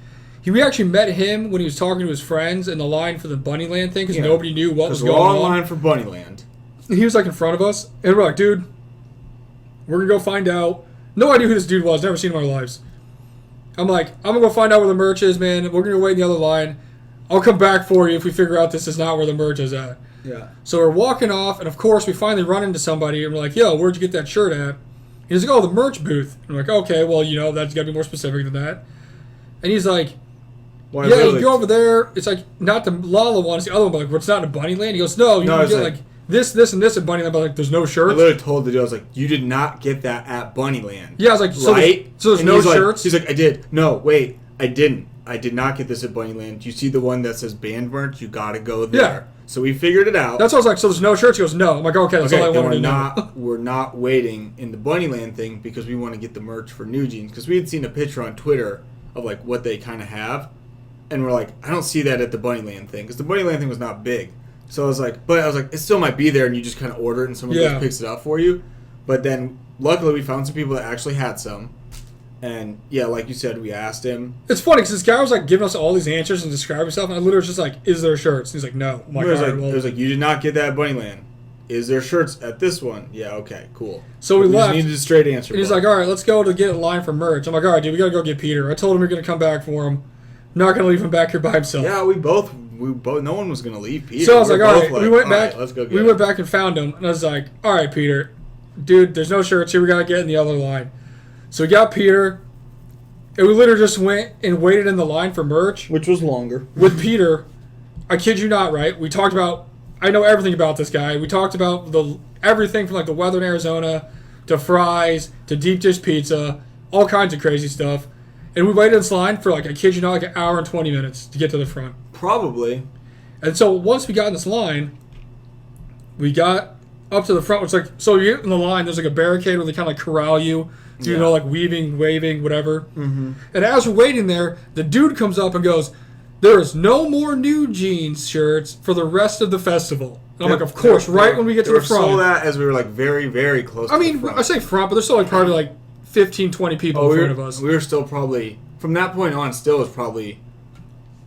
We actually met him when he was talking to his friends in the line for the Bunnyland thing because nobody knew what was going on. We're all in line for Bunnyland. And he was like in front of us, and we're like, dude, we're going to go find out. No idea who this dude was. Never seen him in our lives. I'm like, I'm going to go find out where the merch is, man. We're going to wait in the other line. I'll come back for you if we figure out this is not where the merch is at. Yeah. So we're walking off, and of course, we finally run into somebody, and we're like, yo, where'd you get that shirt at? He's like, oh, the merch booth. And we're like, okay, well, that's got to be more specific than that. And he's like, you go over there. It's like, not the Lala one, it's the other one, but like, it's not in Bunnyland. He goes, no, you can get like this, and this at Bunnyland, but like, there's no shirts. I literally told the dude, I was like, you did not get that at Bunnyland. Yeah, I was like, right? So there's no shirts? He's like, I did. No, wait, I didn't. I did not get this at Bunnyland. You see the one that says band merch? You got to go there. Yeah. So we figured it out. That's what I was like, so there's no shirts? He goes, no. I'm like, okay, that's all I wanted to know. We're not waiting in the Bunnyland thing because we want to get the merch for Newjeans. Because we had seen a picture on Twitter of like what they kind of have. And we're like, I don't see that at the Bunnyland thing. Because the Bunnyland thing was not big. So I was like, it still might be there and you just kind of order it and someone just picks it up for you. But then, luckily, we found some people that actually had some. And, yeah, like you said, we asked him. It's funny because this guy was, like, giving us all these answers and describing himself. And I literally was just like, is there shirts? And he's like, no. I'm like, it was like, you did not get that at Bunnyland. Is there shirts at this one? Yeah, okay, cool. So we left. Just needed a straight answer. And he's like, all right, let's go to get in line for merch. I'm like, all right, dude, we got to go get Peter. I told him we're going to come back for him. Not going to leave him back here by himself. Yeah, we both, no one was going to leave Peter. So I was like, all right, we went back. Let's go get we went back and found him. And I was like, all right, Peter, dude, there's no shirts here. We got to get in the other line. So we got Peter. And we literally just went and waited in the line for merch. Which was longer. With Peter. I kid you not, right? We talked about... I know everything about this guy. We talked about everything from like the weather in Arizona to fries to deep dish pizza. All kinds of crazy stuff. And we waited in this line for like, I kid you not, like an hour and 20 minutes to get to the front. Probably. And so once we got in this line, we got up to the front. It's like, so you get in the line, there's like a barricade where they kind of like corral you. So, like weaving, waving, whatever. Mm-hmm. And as we're waiting there, the dude comes up and goes, there is no more Newjeans shirts for the rest of the festival. And I'm like, of course, right when we get to the front. We saw that as we were like very, very close to the front. I say front, but there's still like probably like 15, 20 people in front of us. We were still probably, from that point on, still was probably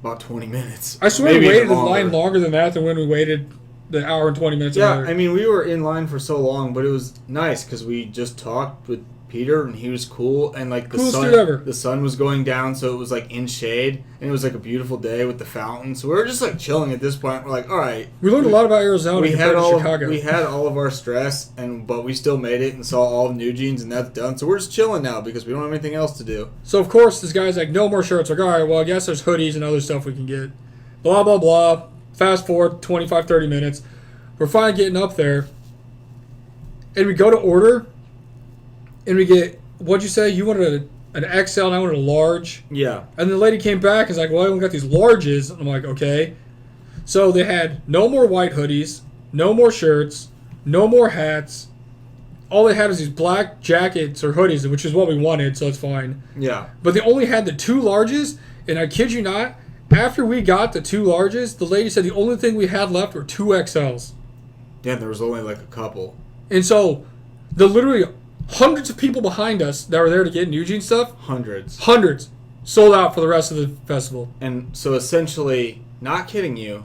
about 20 minutes. I swear we waited in line longer than that than when we waited the hour and 20 minutes. Yeah, I mean, we were in line for so long, but it was nice because we just talked with Peter, and he was cool, and like the sun was going down, so it was like in shade, and it was like a beautiful day with the fountain. So we were just like chilling at this point. We're like, all right, we learned a lot about Arizona. We had all of our stress, but we still made it and saw all of Newjeans, and that's done. So we're just chilling now because we don't have anything else to do. So of course this guy's like, no more shirts. Like, all right, well I guess there's hoodies and other stuff we can get. Blah blah blah. Fast forward 25, 30 minutes. We're finally getting up there, and we go to order. And we get, what'd you say? You wanted an XL and I wanted a large? Yeah. And the lady came back and was like, well, I only got these larges. And I'm like, okay. So they had no more white hoodies, no more shirts, no more hats. All they had was these black jackets or hoodies, which is what we wanted, so it's fine. Yeah. But they only had the 2 larges, and I kid you not, after we got the 2 larges, the lady said the only thing we had left were 2 XLs. Yeah, there was only like a couple. And so, literally hundreds of people behind us that were there to get Newjeans stuff. Hundreds. Sold out for the rest of the festival. And so essentially, not kidding you,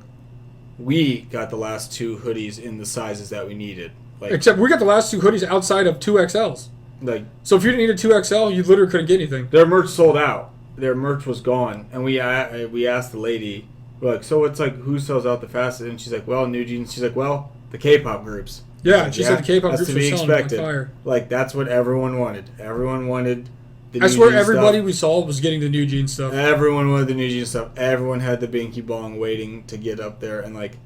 we got the last 2 hoodies in the sizes that we needed. Like, except we got the last 2 hoodies outside of 2 XLs. Like, so if you didn't need a 2XL, you literally couldn't get anything. Their merch sold out. their merch was gone, and we asked the lady, we're like, so it's like who sells out the fastest? And she's like, well, Newjeans. She's like, well, the K-pop groups. Yeah, Like, she said the K-pop that's groups to were be selling like expected. fire. Like that's what everyone wanted. Everyone wanted. The I swear Newjeans everybody stuff. we saw was getting the Newjeans stuff. Everyone wanted the Newjeans stuff. Everyone had the Binky Bong waiting to get up there, and like,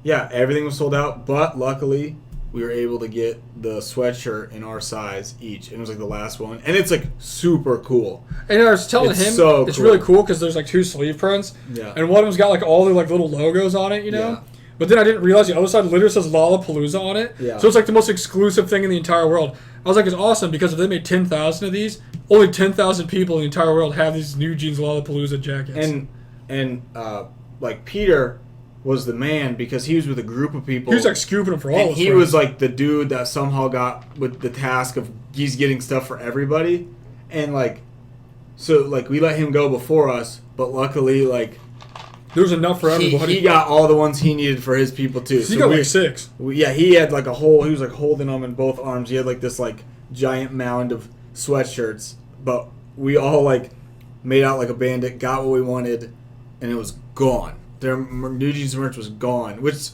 yeah, everything was sold out. But luckily, we were able to get the sweatshirt in our size each, and it was like the last one, and it's like super cool. And I was telling It's him so it's cool. really cool because there's like 2 sleeve prints, Yeah. and one of them's got like all the like little logos on it, you know. Yeah. But then I didn't realize the other side literally says Lollapalooza on it. Yeah. So it's like the most exclusive thing in the entire world. I was like, it's awesome because if they made 10,000 of these, only 10,000 people in the entire world have these Newjeans Lollapalooza jackets. And like Peter was the man because he was with a group of people. He was like scooping them for all and his he friends. was like the dude that somehow got with the task of he's getting stuff for everybody, and like, so like we let him go before us, but luckily like there was enough for everybody. he got all the ones he needed for his people too. He got like 6. Yeah, he had like a whole. He was like holding them in both arms. He had like this like giant mound of sweatshirts, but we all like made out like a bandit, got what we wanted, and it was gone. Their Newjeans merch was gone, which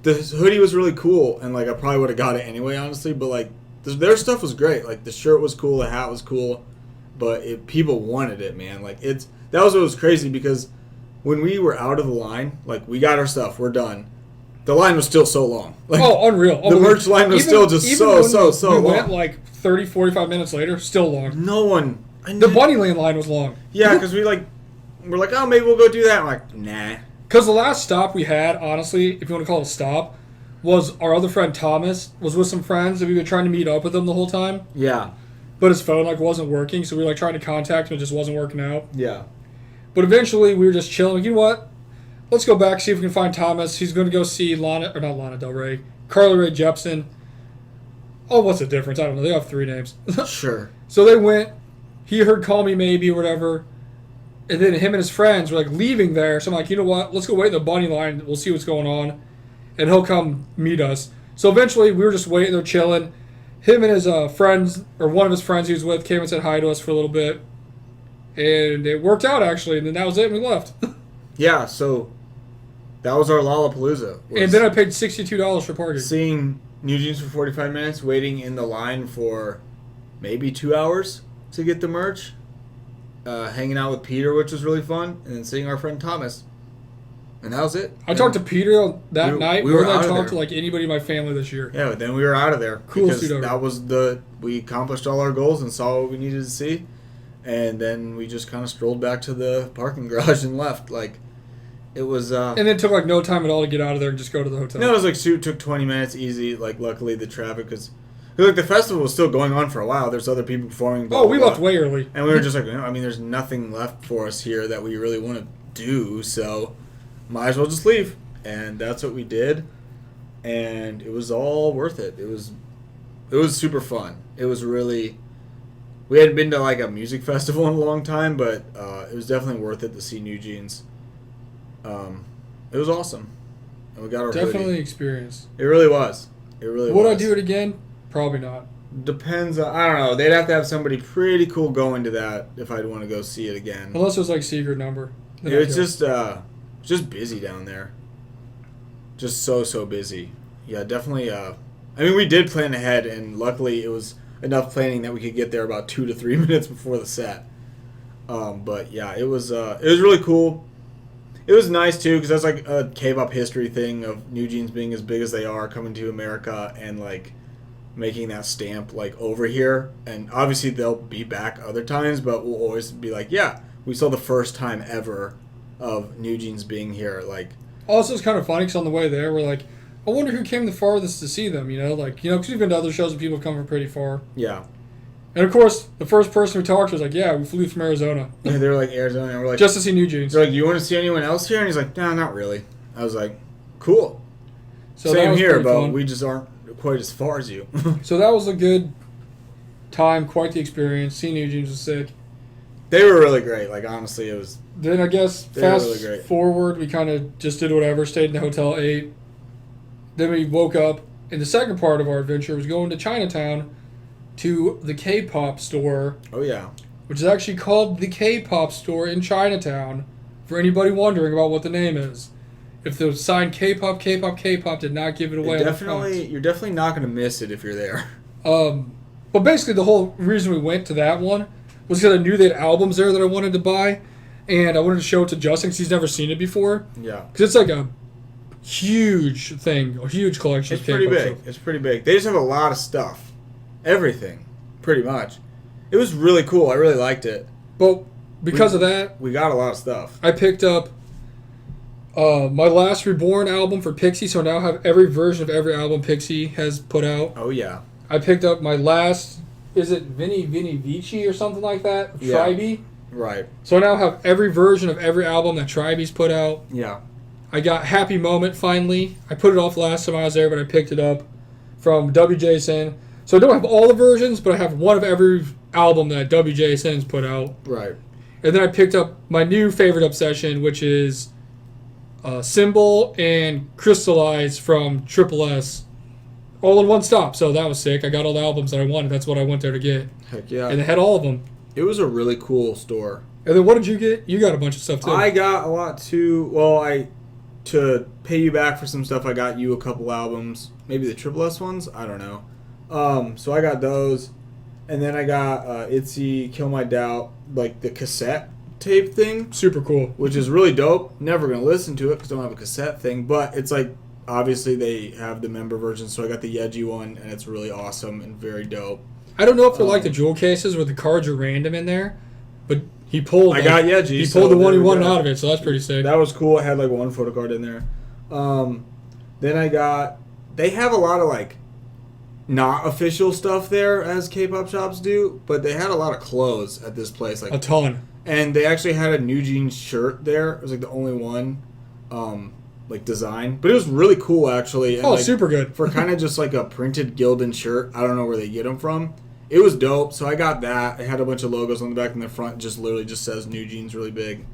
the hoodie was really cool, and like I probably would have got it anyway, honestly. But like their stuff was great. Like the shirt was cool, the hat was cool, but people wanted it, man. Like that was what was crazy because when we were out of the line, like we got our stuff, we're done. The line was still so long. Like, unreal. The merch line was still just so we long. went like 30, 45 minutes later, still long. No one. The Bunnyland line was long. Yeah, because we're like, oh, maybe we'll go do that. I'm like, nah. Because the last stop we had, honestly, if you want to call it a stop, was our other friend Thomas was with some friends, and we were trying to meet up with them the whole time. Yeah. But his phone like wasn't working, so we were like trying to contact him, it just wasn't working out. Yeah. But eventually, we were just chilling. Like, you know what? Let's go back, see if we can find Thomas. He's going to go see not Lana Del Rey, Carly Rae Jepsen. Oh, what's the difference? I don't know. They have 3 names. Sure. So they went. He heard Call Me Maybe or whatever. And then him and his friends were like leaving there. So I'm like, you know what? Let's go wait in the bunny line. We'll see what's going on. And he'll come meet us. So eventually, we were just waiting there chilling. Him and his friends, or one of his friends he was with, came and said hi to us for a little bit. And it worked out, actually. And then that was it, and we left. Yeah, so that was our Lollapalooza. And then I paid $62 for parking. Seeing Newjeans for 45 minutes, waiting in the line for maybe 2 hours to get the merch, hanging out with Peter, which was really fun, and then seeing our friend Thomas. And that was it. I talked to Peter that night we more were than I out of talked to there. like anybody in my family this year. Yeah, but then we were out of there. Coolest because dude ever. that was we accomplished all our goals and saw what we needed to see. And then we just kind of strolled back to the parking garage and left. Like, it was... And then it took like no time at all to get out of there and just go to the hotel. No, it was like, took 20 minutes easy. Like, luckily the traffic, because like, the festival was still going on for a while. There's other people performing. Blah, we blah, left way early. And we were just like, I mean, there's nothing left for us here that we really want to do, so might as well just leave. And that's what we did. And it was all worth it. It was super fun. It was really... We hadn't been to like a music festival in a long time, but it was definitely worth it to see Newjeans. It was awesome. And we got our Definitely hoodie. experience. It really was. It really Would was. I do it again? Probably not. Depends on, I don't know. They'd have to have somebody pretty cool going to that if I'd want to go see it again. Unless it was like secret number. Then It's I'd go. just busy down there. Just so busy. Yeah, definitely. I mean, we did plan ahead, and luckily it was enough planning that we could get there about 2 to 3 minutes before the set. But yeah, it was really cool. It was nice too because that's like a Kpop history thing of Newjeans being as big as they are, coming to America and like making that stamp like over here. And obviously they'll be back other times, but we'll always be like, yeah, we saw the first time ever of Newjeans being here. Like, Also, it's kind of funny because on the way there, we're like, I wonder who came the farthest to see them, because we've been to other shows and people have come from pretty far. yeah. And of course, the first person we talked to was like, yeah, we flew from Arizona. Yeah, they were like Arizona, and we're like, Just to see Newjeans. they're like, you want to see anyone else here? And he's like, no, not really. I was like, cool. So that Same was here, pretty but fun. we just aren't quite as far as you. So that was a good time, quite the experience. Seeing Newjeans was sick. They were really great. Like, honestly, it was... Then I guess They were fast really great. forward, we kind of just did whatever, stayed in the hotel, ate. Then we woke up, and the second part of our adventure was going to Chinatown to the K-pop store, Oh, yeah. which is actually called the K-pop store in Chinatown. For anybody wondering about what the name is, if the sign K-pop, K-pop, K-pop did not give it away. You're definitely not going to miss it if you're there. But basically, the whole reason we went to that one was because I knew they had albums there that I wanted to buy, and I wanted to show it to Justin because he's never seen it before. Yeah. Because it's like a huge thing, a huge collection. It's pretty big. Stuff. It's pretty big. They just have a lot of stuff. Everything, pretty much. It was really cool. I really liked it. But because of that, we got a lot of stuff. I picked up my Last Reborn album for Pixie, so now I have every version of every album Pixie has put out. Oh, yeah. I picked up my last, is it Vinny Vici or something like that? Yeah. Tribe. Right. So I now have every version of every album that Tribe's put out. Yeah. I got Happy Moment finally. I put it off last time I was there, but I picked it up from WJSN. So I don't have all the versions, but I have one of every album that WJSN's put out. Right. And then I picked up my new favorite obsession, which is Symbol and Crystallize from Triple S. All in one stop, so that was sick. I got all the albums that I wanted. That's what I went there to get. Heck yeah. And they had all of them. It was a really cool store. And then what did you get? You got a bunch of stuff too. I got a lot too. Well, to pay you back for some stuff, I got you a couple albums. Maybe the Triple S ones? I don't know. So I got those. And then I got ITZY, Kill My Doubt, like the cassette tape thing. Super cool. Which is really dope. Never going to listen to it because I don't have a cassette thing. But it's like, obviously they have the member version, so I got the Yeji one, and it's really awesome and very dope. I don't know if they're like the jewel cases where the cards are random in there, but he pulled. I got Yeji. He pulled the one he wanted out of it, so that's pretty sick. That was cool. It had like one photo card in there. Then I got. They have a lot of like not official stuff there as K-pop shops do, but they had a lot of clothes at this place, like a ton. And they actually had a Newjeans shirt there. It was like the only one. Like design, but it was really cool actually. And like, super good for kind of just like a printed Gildan shirt. I don't know where they get them from. It was dope, so I got that. It had a bunch of logos on the back and the front. Just literally just says Newjeans really big.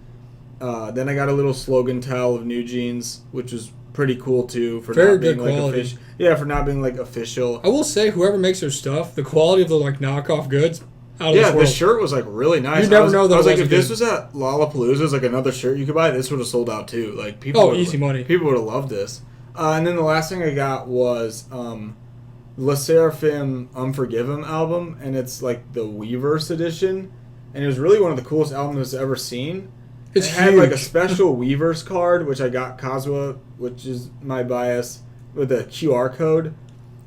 Then I got a little slogan towel of Newjeans, which was pretty cool too for very not being good like quality. official. Yeah, for not being like official. I will say, whoever makes their stuff, the quality of the like knockoff goods. Yeah, the shirt was like really nice. You never know that. I was like, if this was at Lollapalooza, was like another shirt you could buy, this would have sold out too. Like people. Easy money. People would have loved this. And then the last thing I got was Le Seraphim Unforgiven album, and it's like the Weverse edition, and it was really one of the coolest albums I've ever seen. It had like a special Weverse card, which I got Kazuha, which is my bias, with a QR code,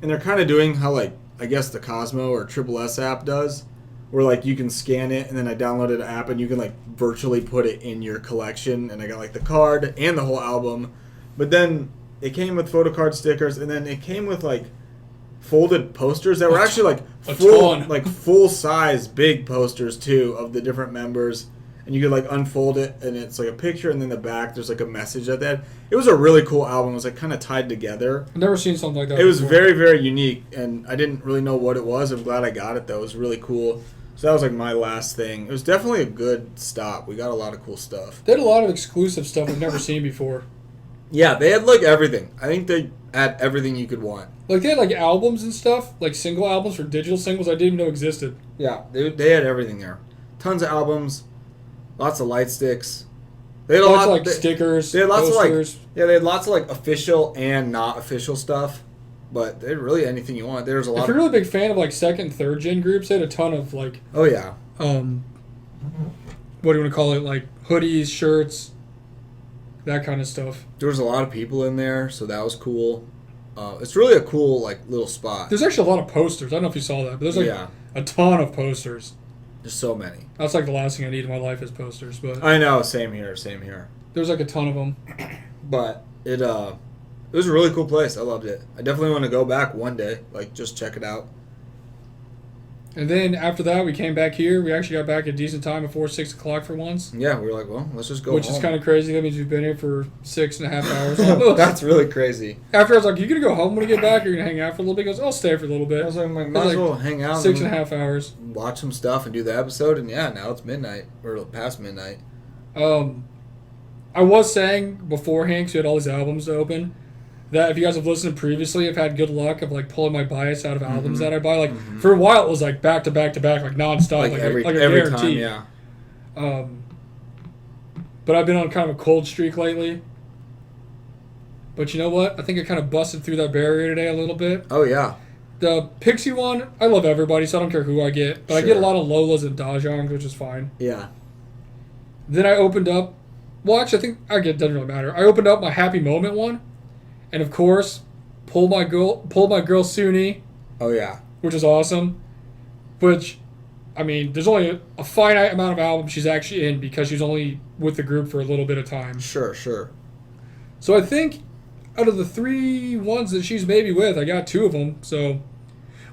and they're kind of doing how like I guess the Cosmo or Triple S app does. Where like you can scan it, and then I downloaded an app, and you can like virtually put it in your collection. And I got like the card and the whole album, but then it came with photo card stickers, and then it came with like folded posters that were actually like full size big posters too of the different members, and you could like unfold it, and it's like a picture, and then the back there's like a message at that. It was a really cool album. It was like kind of tied together. I've never seen something like that. It was very, very unique, and I didn't really know what it was. I'm glad I got it though. It was really cool. So that was like my last thing. It was definitely a good stop. We got a lot of cool stuff. They had a lot of exclusive stuff we've never seen before. Yeah, they had like everything. I think they had everything you could want. Like they had like albums and stuff, like single albums for digital singles I didn't even know existed. Yeah, they had everything there. Tons of albums, lots of light sticks. They had lots of like stickers. They had lots posters. of like they had lots of like official and not official stuff. But they had really anything you want. There's a lot. If you're a really big fan of like second, third gen groups, they had a ton of like. Oh yeah. What do you want to call it? Like hoodies, shirts, that kind of stuff. There was a lot of people in there, so that was cool. It's really a cool like little spot. There's actually a lot of posters. I don't know if you saw that, but there's like a ton of posters. There's so many. That's like the last thing I need in my life is posters. But I know, same here. There's like a ton of them. But it was a really cool place. I loved it. I definitely want to go back one day, like just check it out. And then after that, we came back here. We actually got back at a decent time before 6 o'clock for once. Yeah, we were like, well, let's just go Which home. is kind of crazy. That means we've been here for 6.5 hours almost. That's really crazy. After I was like, you going to go home when you get back or you going to hang out for a little bit? He goes, I'll stay for a little bit. I was like, might as well hang out. 6.5 hours. Watch some stuff and do the episode. And yeah, now it's midnight, or past midnight. I was saying beforehand, because we had all these albums to open, that if you guys have listened previously, I've had good luck of like pulling my bias out of albums that I buy. Like for a while, it was like back to back to back, like nonstop, like every a guarantee. time, yeah. But I've been on kind of a cold streak lately. But you know what? I think I kind of busted through that barrier today a little bit. Oh yeah. The Pixie one, I love everybody, so I don't care who I get. But I get a lot of Lolas and Dajongs, which is fine. Yeah. Then I opened up. Well, actually, it doesn't really matter. I opened up my Happy Moment one, and of course, pulled my girl Suni. Oh yeah. Which is awesome. Which, I mean, there's only a finite amount of albums she's actually in because she's only with the group for a little bit of time. Sure. So I think out of the 3 ones that she's maybe with, I got 2 of them. So,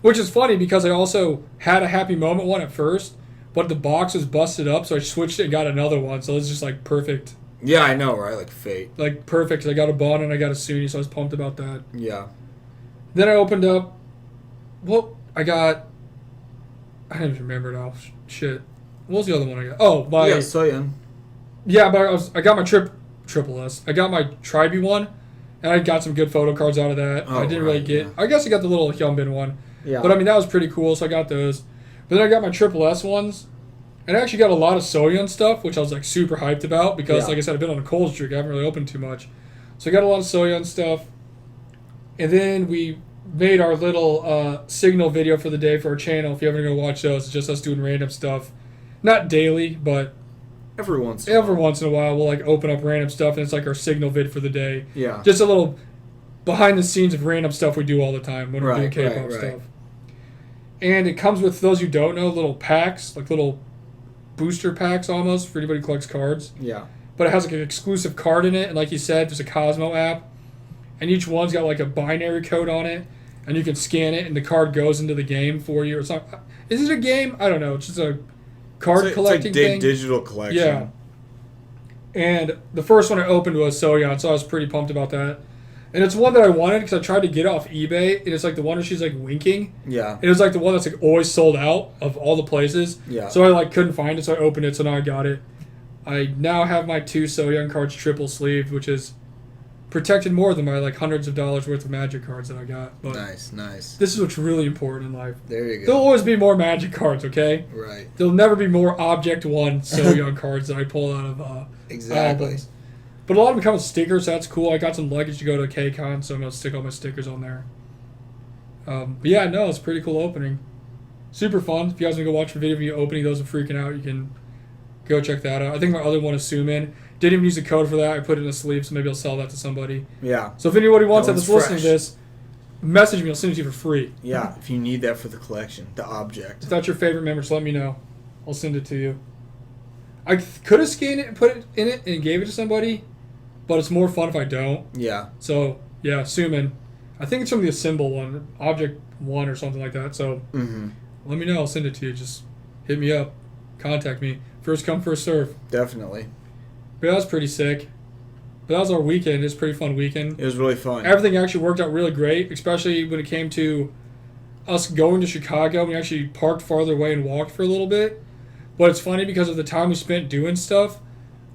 which is funny because I also had a Happy Moment one at first, but the box was busted up, so I switched it and got another one. So it's just like perfect. Yeah, I know, right? Like fate. Like perfect. I got a Bon and I got a Suni, so I was pumped about that. Yeah. Then I opened up. Well, I don't even remember now. Shit. What was the other one I got? Oh, my. Yeah, Soyeon. Yeah, but I got my Triple S. I got my Tribe one, and I got some good photo cards out of that. Oh, I didn't really get. Yeah. I guess I got the little Hyunbin one. Yeah. But I mean that was pretty cool, so I got those. But then I got my Triple S ones, and I actually got a lot of Soyeon stuff, which I was like super hyped about because, like I said, I've been on a cold streak. I haven't really opened too much, so I got a lot of Soyeon stuff. And then we made our little signal video for the day for our channel. If you ever going to watch those, it's just us doing random stuff, not daily, but every once in a while we'll like open up random stuff, and it's like our signal vid for the day. Yeah. Just a little behind the scenes of random stuff we do all the time when we're doing K-pop stuff. And it comes with, those who don't know, little packs, like little booster packs almost for anybody who collects cards. Yeah. But it has like an exclusive card in it, and like you said, there's a Cosmo app, and each one's got like a binary code on it, and you can scan it, and the card goes into the game for you. It's not. Is it a game? I don't know. It's just a card collecting thing. Digital collection. Yeah. And the first one I opened was Soyeon, so I was pretty pumped about that. And it's one that I wanted because I tried to get off eBay, and it's like the one where she's like winking. Yeah. And it was like the one that's like always sold out of all the places. Yeah. So I like couldn't find it, so I opened it, so now I got it. I now have my 2 Soyeon cards triple sleeved, which is protected more than my like hundreds of dollars worth of Magic cards that I got. But nice. this is what's really important in life. There you go. There'll always be more Magic cards, okay? Right. There'll never be more Object 1 Soyeon cards that I pull out of exactly. albums. But a lot of them come with stickers, so that's cool. I got some luggage to go to KCON, so I'm going to stick all my stickers on there. But yeah, no, it's a pretty cool opening. Super fun. If you guys want to go watch a video of me opening those and freaking out, you can go check that out. I think my other one is Sumin. Didn't even use the code for that. I put it in a sleeve, so maybe I'll sell that to somebody. Yeah. So if anybody wants that's listening fresh. to this, message me. I'll send it to you for free. Yeah, if you need that for the collection, the object. If that's your favorite member, just let me know. I'll send it to you. I could have scanned it and put it in it and gave it to somebody, but it's more fun if I don't. Yeah. So, yeah, Sumin. I think it's from the Assemble one, Object 1 or something like that. So, let me know. I'll send it to you. Just hit me up. Contact me. First come, first serve. Definitely. But that was pretty sick. But that was our weekend. It was a pretty fun weekend. It was really fun. Everything actually worked out really great, especially when it came to us going to Chicago. We actually parked farther away and walked for a little bit. But it's funny because of the time we spent doing stuff.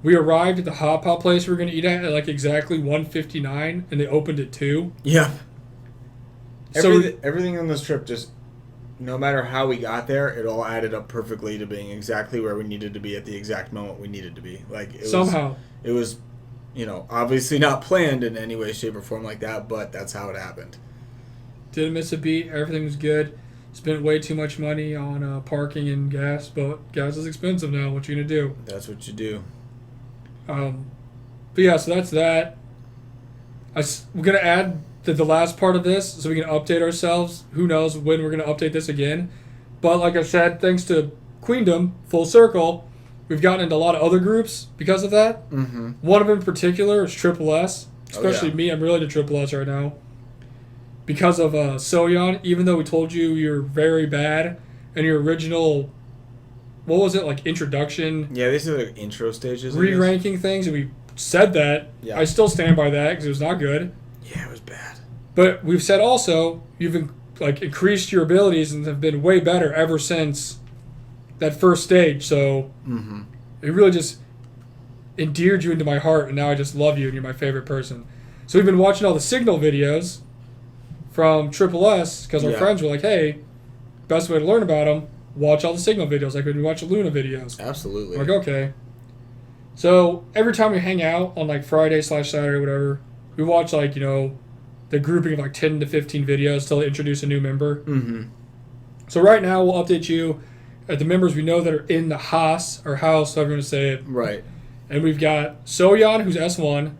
We arrived at the hot pot place we were going to eat at like exactly 1:59, and they opened at 2. Yeah. So everything on this trip, just no matter how we got there, it all added up perfectly to being exactly where we needed to be at the exact moment we needed to be. Like it was, obviously not planned in any way, shape, or form like that, but that's how it happened. Didn't miss a beat. Everything was good. Spent way too much money on parking and gas, but gas is expensive now. What you gonna do? That's what you do. But yeah, so that's that. We're going to add the last part of this so we can update ourselves. Who knows when we're going to update this again. But like I said, thanks to Queendom, full circle, we've gotten into a lot of other groups because of that. Mm-hmm. One of them in particular is Triple S. Especially me, I'm really into Triple S right now. Because of Soyeon, even though we told you you're very bad and your original... What was it, like introduction? Yeah, these are like intro stages. Re-ranking things, and we said that. Yeah. I still stand by that because it was not good. Yeah, it was bad. But we've said also you've increased your abilities and have been way better ever since that first stage. So it really just endeared you into my heart, and now I just love you, and you're my favorite person. So we've been watching all the Signal videos from Triple S because our friends were like, hey, best way to learn about them, watch all the Signal videos like when we watch the Luna videos. Absolutely. We're like, okay. So every time we hang out on like Friday/Saturday, whatever, we watch like, the grouping of like 10 to 15 videos till they introduce a new member. Mm-hmm. So right now we'll update you at the members we know that are in the house, however you want to say it. Right. And we've got Soyeon, who's S1,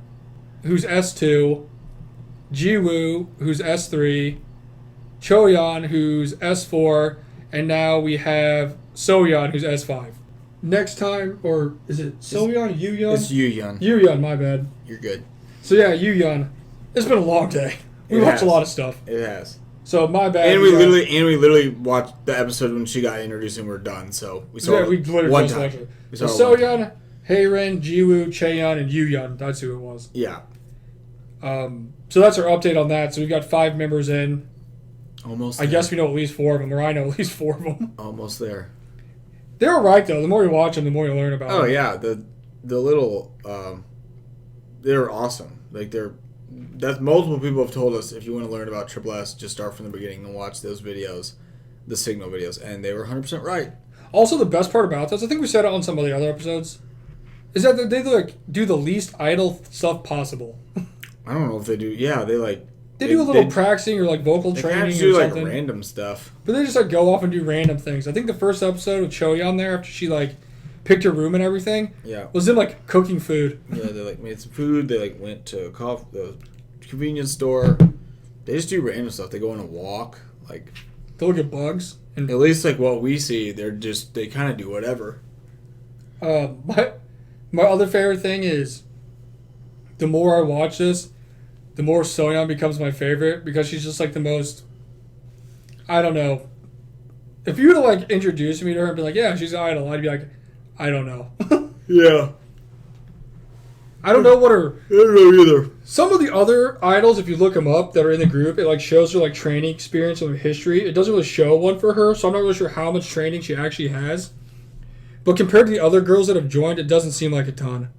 who's S2, Jiwoo, who's S3, Choyeon, who's S4, and now we have Soyeon, who's S5. Next time, or is it Soyeon, Yuyeon? It's Yuyeon. Yuyeon, my bad. You're good. So yeah, Yuyeon. It's been a long day. We watched a lot of stuff. It has. So my bad. And we literally watched the episode when she got introduced and we're done. So we saw we literally one just time. watched it. So Soyeon, Heiren, Jiwoo, Chaeyeon, and Yuyeon. That's who it was. Yeah. So that's our update on that. So we've got 5 members in. Almost I there. guess we know at least 4 of them, or I know at least 4 of them. Almost there. They're alright though. The more you watch them, the more you learn about them. Oh yeah, the little they're awesome. Like that's multiple people have told us if you want to learn about Triple S, just start from the beginning and watch those videos, the Signal videos, and they were 100% right. Also, the best part about this, I think we said it on some of the other episodes, is that they like do the least idle stuff possible. I don't know if they do. Yeah, they do a little practicing or like vocal they training do or like something. random stuff. But they just like go off and do random things. I think the first episode with Choyeon there, after she like picked her room and everything, was them like cooking food. Yeah, they like made some food. They like went to the convenience store. They just do random stuff. They go on a walk. Like they look at bugs. And at least like what we see, they kind of do whatever. My other favorite thing is the more I watch this, the more Soyeon becomes my favorite because she's just like the most. I don't know. If you were to like introduce me to her and be like, "Yeah, she's an idol," I'd be like, "I don't know." Yeah. I don't know what her. I don't know either. Some of the other idols, if you look them up that are in the group, it like shows her like training experience and her history. It doesn't really show one for her, so I'm not really sure how much training she actually has. But compared to the other girls that have joined, it doesn't seem like a ton.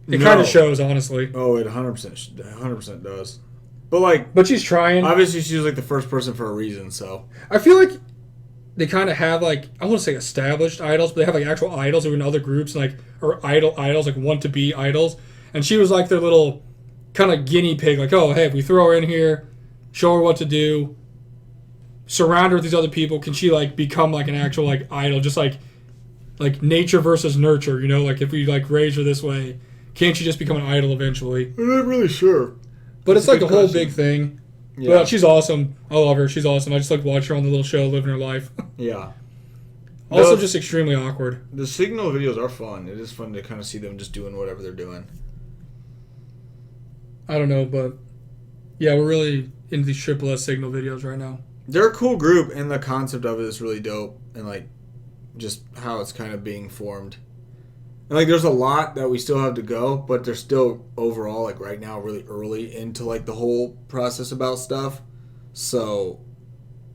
It kind of shows, honestly. Oh, it 100% does. But but she's trying. Obviously, she's like the first person for a reason. So I feel like they kind of have like I wouldn't say established idols, but they have like actual idols who are in other groups, like or idols like want to be idols. And she was like their little kind of guinea pig. Like, oh hey, if we throw her in here, show her what to do, surround her with these other people, can she like become like an actual like idol? Just like nature versus nurture, like if we like raise her this way, can't she just become an idol eventually? I'm not really sure. But it's like a whole big thing. Yeah. But she's awesome. I love her. She's awesome. I just like to watch her on the little show living her life. Yeah. Also just extremely awkward. The Signal videos are fun. It is fun to kind of see them just doing whatever they're doing. I don't know, but yeah, we're really into these Triple S Signal videos right now. They're a cool group, and the concept of it is really dope, and like just how it's kind of being formed. And like there's a lot that we still have to go, but they're still overall like right now really early into like the whole process about stuff. So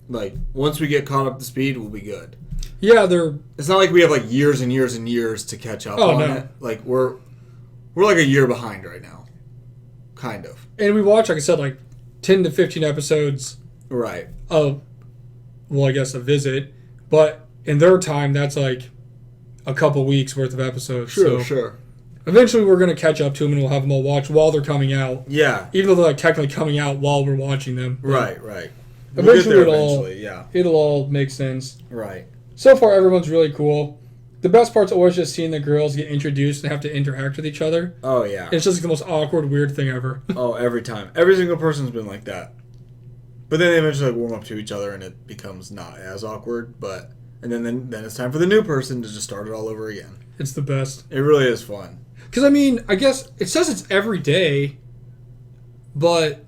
like once we get caught up to speed, we'll be good. Yeah, it's not like we have like years and years and years to catch up on it. Like we're like a year behind right now. Kind of. And we watch, like I said, like 10 to 15 episodes. Right. Of, well, I guess a visit. But in their time, that's like a couple weeks worth of episodes. Sure. Eventually, we're going to catch up to them and we'll have them all watched while they're coming out. Yeah. Even though they're like technically coming out while we're watching them. Right. Eventually, it'll all make sense. Right. So far, everyone's really cool. The best part's always just seeing the girls get introduced and have to interact with each other. Oh, yeah. It's just like the most awkward, weird thing ever. Oh, every time. Every single person's been like that. But then they eventually warm up to each other and it becomes not as awkward. And then it's time for the new person to just start it all over again. It's the best. It really is fun. Because, I mean, I guess it says it's every day, but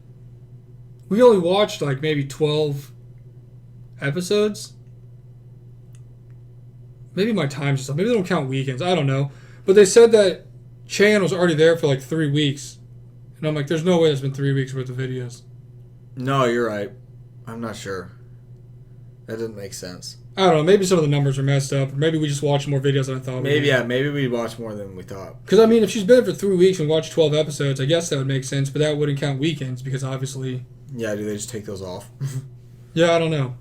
we only watched like maybe 12 episodes. Maybe my time's just up. Maybe they don't count weekends. I don't know. But they said that Chan was already there for like 3 weeks. And I'm like, there's no way it's been 3 weeks worth of videos. No, you're right. I'm not sure. That doesn't make sense. I don't know. Maybe some of the numbers are messed up. Maybe we just watched more videos than I thought. Maybe we watched more than we thought. Because I mean, if she's been for 3 weeks and watched 12 episodes, I guess that would make sense. But that wouldn't count weekends because obviously. Yeah, do they just take those off? Yeah, I don't know.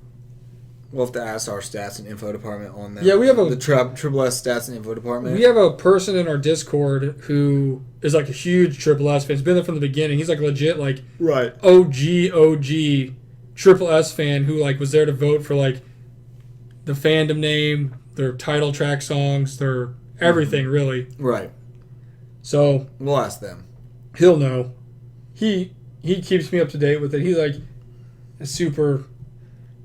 We'll have to ask our stats and info department on that. Yeah, we have the Triple S stats and info department. We have a person in our Discord who is like a huge Triple S fan. He's been there from the beginning. He's like legit like right OG Triple S fan who like was there to vote for like the fandom name, their title track songs, their everything really. Right. So we'll ask them. He'll know. He keeps me up to date with it. He's like super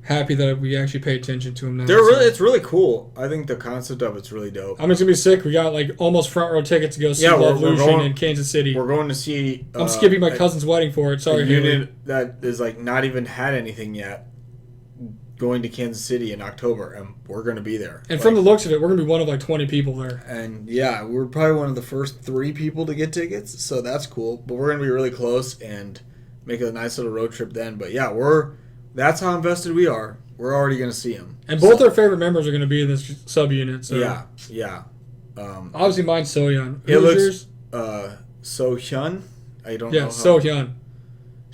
happy that we actually pay attention to him now. It's really cool. I think the concept of it's really dope. I mean, it's gonna be sick. We got like almost front row tickets to go see Lollapalooza in Kansas City. We're going to see. I'm skipping my cousin's wedding for it. Sorry, a unit that is like not even had anything yet. Going to Kansas City in October, and we're going to be there. And from the looks of it, we're going to be one of like 20 people there. And yeah, we're probably one of the first 3 people to get tickets, so that's cool. But we're going to be really close and make a nice little road trip then. But yeah, that's how invested we are. We're already going to see him. And both our favorite members are going to be in this subunit. So. Yeah. Obviously, mine's Sohyun. It looks Sohyun. I don't know. Yeah, Sohyun.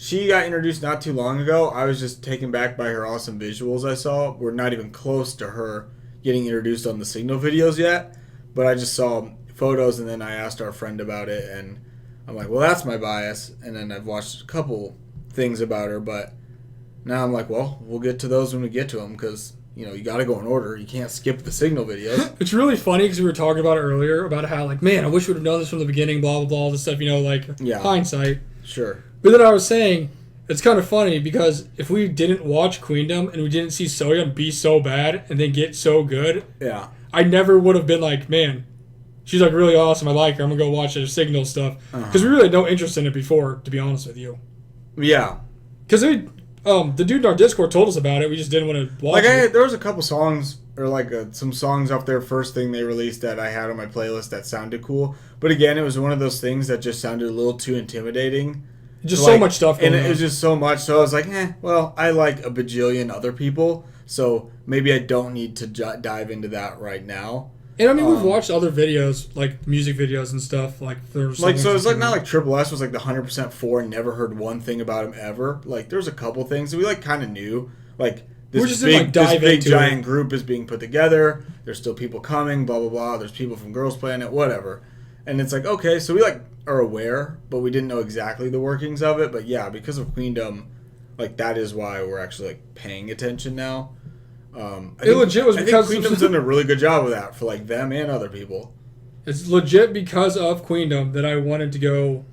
She got introduced not too long ago. I was just taken back by her awesome visuals I saw. We're not even close to her getting introduced on the Signal videos yet, but I just saw photos and then I asked our friend about it, and I'm like, well, that's my bias. And then I've watched a couple things about her, but now I'm like, well, we'll get to those when we get to them because, you know, you got to go in order. You can't skip the Signal videos. It's really funny because we were talking about it earlier about how, like, man, I wish we would have known this from the beginning, blah, blah, blah, all this stuff, you know, like hindsight. Sure. But then I was saying, it's kind of funny because if we didn't watch Queendom and we didn't see Sohyun be so bad and then get so good, I never would have been like, man, she's like really awesome. I like her. I'm going to go watch her Signal stuff. Because we really had no interest in it before, to be honest with you. Yeah. Because the dude in our Discord told us about it. We just didn't want to watch it. There was a couple songs or like some songs off their first thing they released that I had on my playlist that sounded cool. But again, it was one of those things that just sounded a little too intimidating. Just so much stuff going on. And it was just so much. So I was like, well, I like a bajillion other people. So maybe I don't need to dive into that right now. And I mean, we've watched other videos, like music videos and stuff. Like there's like so it's like not like Triple S was like the 100% for and never heard one thing about him ever. Like there's a couple things that we like kind of knew. Like this big giant group is being put together. There's still people coming. Blah blah blah. There's people from Girls Planet. Whatever. And it's like okay, so we like are aware, but we didn't know exactly the workings of it. But yeah, because of Queendom, like that is why we're actually like paying attention now. Legit was because Queendom's done a really good job of that for like them and other people. It's legit because of Queendom that I wanted to go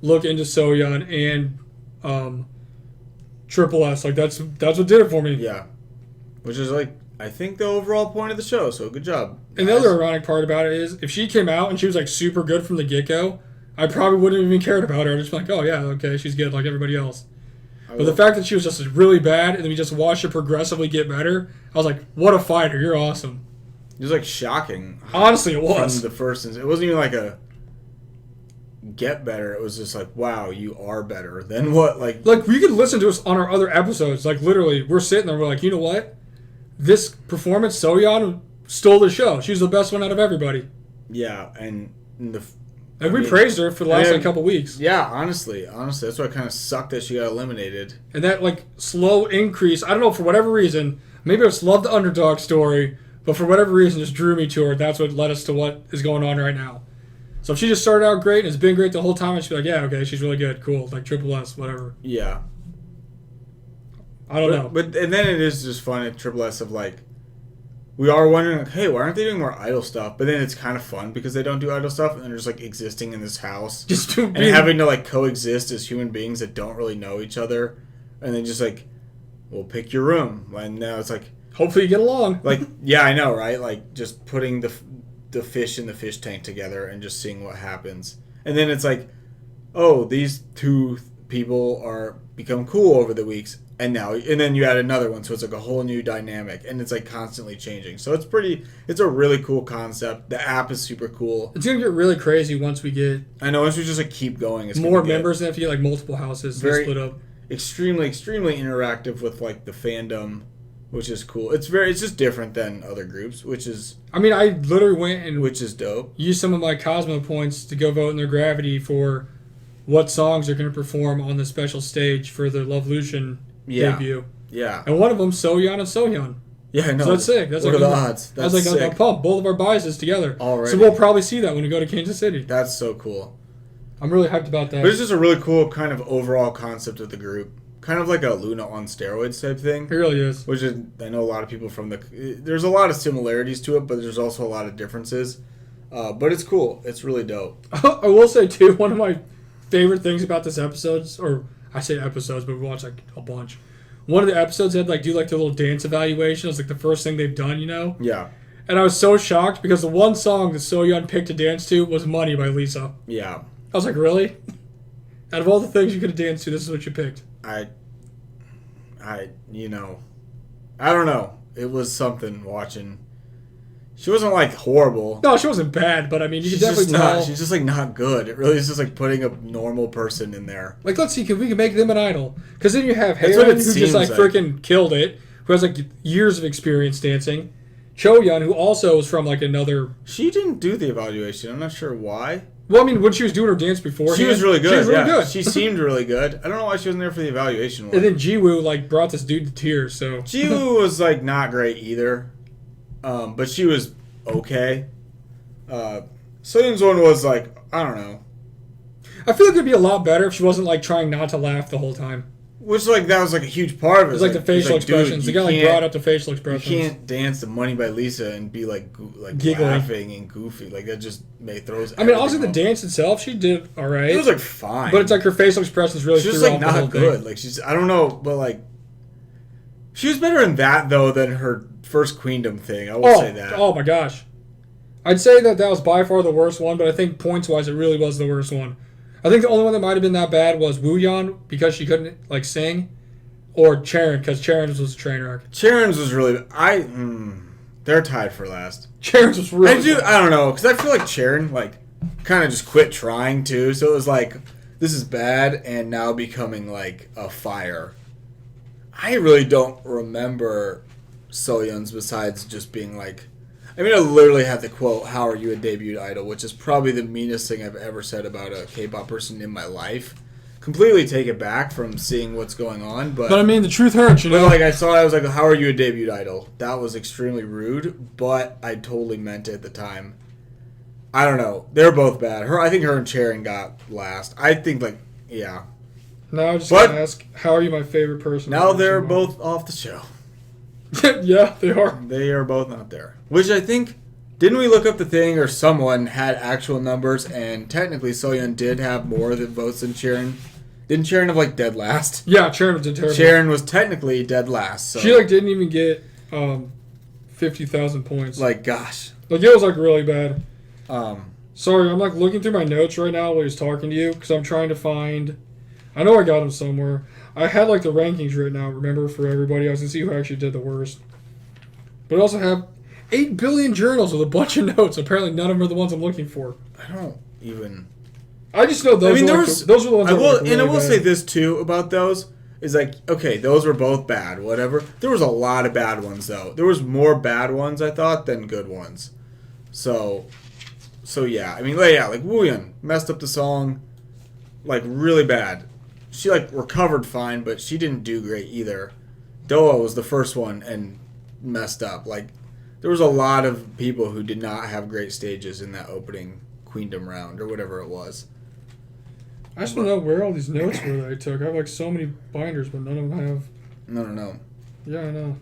look into Sohyun and Triple S. Like that's what did it for me. Yeah, which is like I think the overall point of the show. So good job. And the other ironic part about it is if she came out and she was like super good from the get-go, I probably wouldn't have even cared about her. I'd just be like, oh yeah, okay, she's good like everybody else. But the fact that she was just really bad and then we just watched her progressively get better, I was like, what a fighter. You're awesome. It was like shocking. Honestly, it was. From the first instance. It wasn't even like a get better. It was just like, wow, you are better. Then what? Like we could listen to us on our other episodes. Like literally, we're sitting there, we're like, you know what? This performance, Sohyun stole the show. She's the best one out of everybody. Yeah, and we praised her for the last couple weeks. Yeah, honestly, that's why it kind of sucked that she got eliminated. And that like slow increase, I don't know, for whatever reason, maybe I just love the underdog story, but for whatever reason, just drew me to her. That's what led us to what is going on right now. So if she just started out great and has been great the whole time, I'd be like, yeah, okay, she's really good, cool, like Triple S, whatever. Yeah. I don't know. But and then it is just fun at Triple S of like, we are wondering, like, hey, why aren't they doing more idol stuff? But then it's kind of fun because they don't do idol stuff and they're just like existing in this house. And having to like coexist as human beings that don't really know each other. And then just like, well, pick your room. And now it's like, hopefully you get along. Like, yeah, I know, right? Like just putting the fish in the fish tank together and just seeing what happens. And then it's like, oh, these two people are become cool over the weeks. And then you add another one, so it's like a whole new dynamic, and it's like constantly changing. So it's a really cool concept. The app is super cool. It's gonna get really crazy once we get. I know once we just like keep going, it's more members, and if you get like multiple houses, they split up. Extremely, extremely interactive with like the fandom, which is cool. It's just different than other groups, which is I mean, I literally went and which is dope. used some of my Cosmo points to go vote in their Gravity for what songs are going to perform on the special stage for the Lovelution debut. Yeah. And one of them, Soyeon and Soyeon. Yeah, I know. So that's sick. That's what like are the odds? That's I was like, sick. I'm pumped. Both of our biases together. Already. So we'll probably see that when we go to Kansas City. That's so cool. I'm really hyped about that. But it's just a really cool kind of overall concept of the group. Kind of like a Luna on steroids type thing. It really is. Which is, I know a lot of people from there's a lot of similarities to it, but there's also a lot of differences. But it's cool. It's really dope. I will say, too, one of my favorite things about this episode, or I say episodes, but we watched like a bunch. One of the episodes had like do like the little dance evaluation. It was like the first thing they've done, you know? Yeah. And I was so shocked because the one song that Soyeon picked to dance to was Money by Lisa. Yeah. I was like, really? Out of all the things you could have danced to, this is what you picked. I don't know. It was something watching. She wasn't like horrible. No, she wasn't bad, but I mean, you She's can definitely just tell. not. She's just like not good. It really is just like putting a normal person in there. Like, let's see, we can make them an idol. Because then you have That's what Haerin, it who just seems like like. freaking killed it, who has like years of experience dancing. Choyeon, who also is from like another. She didn't do the evaluation. I'm not sure why. Well, I mean, when she was doing her dance before, She was really good. She was really yeah. good. She seemed really good. I don't know why she wasn't there for the evaluation one. And then Jiwoo like brought this dude to tears. So Jiwoo was like not great either, but she was okay. Soyeon's one was like, I don't know. I feel like it'd be a lot better if she wasn't like trying not to laugh the whole time. Which like that was like a huge part of it. It was like the facial expressions. The guy like brought up the facial You expressions. can't dance to "Money" by Lisa and be like Giggling. laughing and goofy. Like that just throws. I mean, also the everything off. dance itself, she did all right. It was like fine, But it's like her facial expressions really she's threw just like off the whole not good. thing. Like she's I don't know, but like she was better in that though than her first Queendom thing. I will say that. Oh my gosh. I'd say that was by far the worst one, but I think points-wise it really was the worst one. I think the only one that might have been that bad was Wooyeon because she couldn't like sing, or Charon because Charon's was a train wreck. Charon's was really they're tied for last. Charon's was really bad. I don't know because I feel like Charon like kind of just quit trying too. So it was like this is bad and now becoming like a fire. I really don't remember Soyeon's besides just being like. I mean, I literally have the quote, "How are you a debut idol?" which is probably the meanest thing I've ever said about a K-pop person in my life. Completely take it back from seeing what's going on, but I mean, the truth hurts, you know? like I saw it, I was like, "How are you a debut idol?" That was extremely rude, but I totally meant it at the time. I don't know. They're both bad. I think her and Charon got last. I think, like, yeah. Now I just gotta ask, how are you my favorite person? Now they're both off the show. Yeah, they are. They are both not there. Which I think, didn't we look up the thing or someone had actual numbers and technically Soyeon did have more than votes than Charon? Didn't Charon have like dead last? Yeah, Charon was terrible. Charon was technically dead last. So. She like didn't even get 50,000 points. Like, gosh. Like it was like really bad. Um, Sorry, I'm like looking through my notes right now while he's talking to you because I'm trying to find. I know I got them somewhere. I had like the rankings written out, remember, for everybody. I was going to see who actually did the worst. But I also have 8 billion journals with a bunch of notes. Apparently none of them are the ones I'm looking for. I don't even... I just know those, those were the ones I that will, were like really and I will bad. say this too about those. Is like, okay, those were both bad, whatever. There was a lot of bad ones, though. There was more bad ones, I thought, than good ones. So yeah. I mean, like Wooyeon messed up the song, like, really bad. She, like, recovered fine, but she didn't do great either. Doa was the first one and messed up. Like, there was a lot of people who did not have great stages in that opening Queendom round, or whatever it was. I just don't know where all these notes were that I took. I have, like, so many binders, but none of them have... No. Yeah, I know.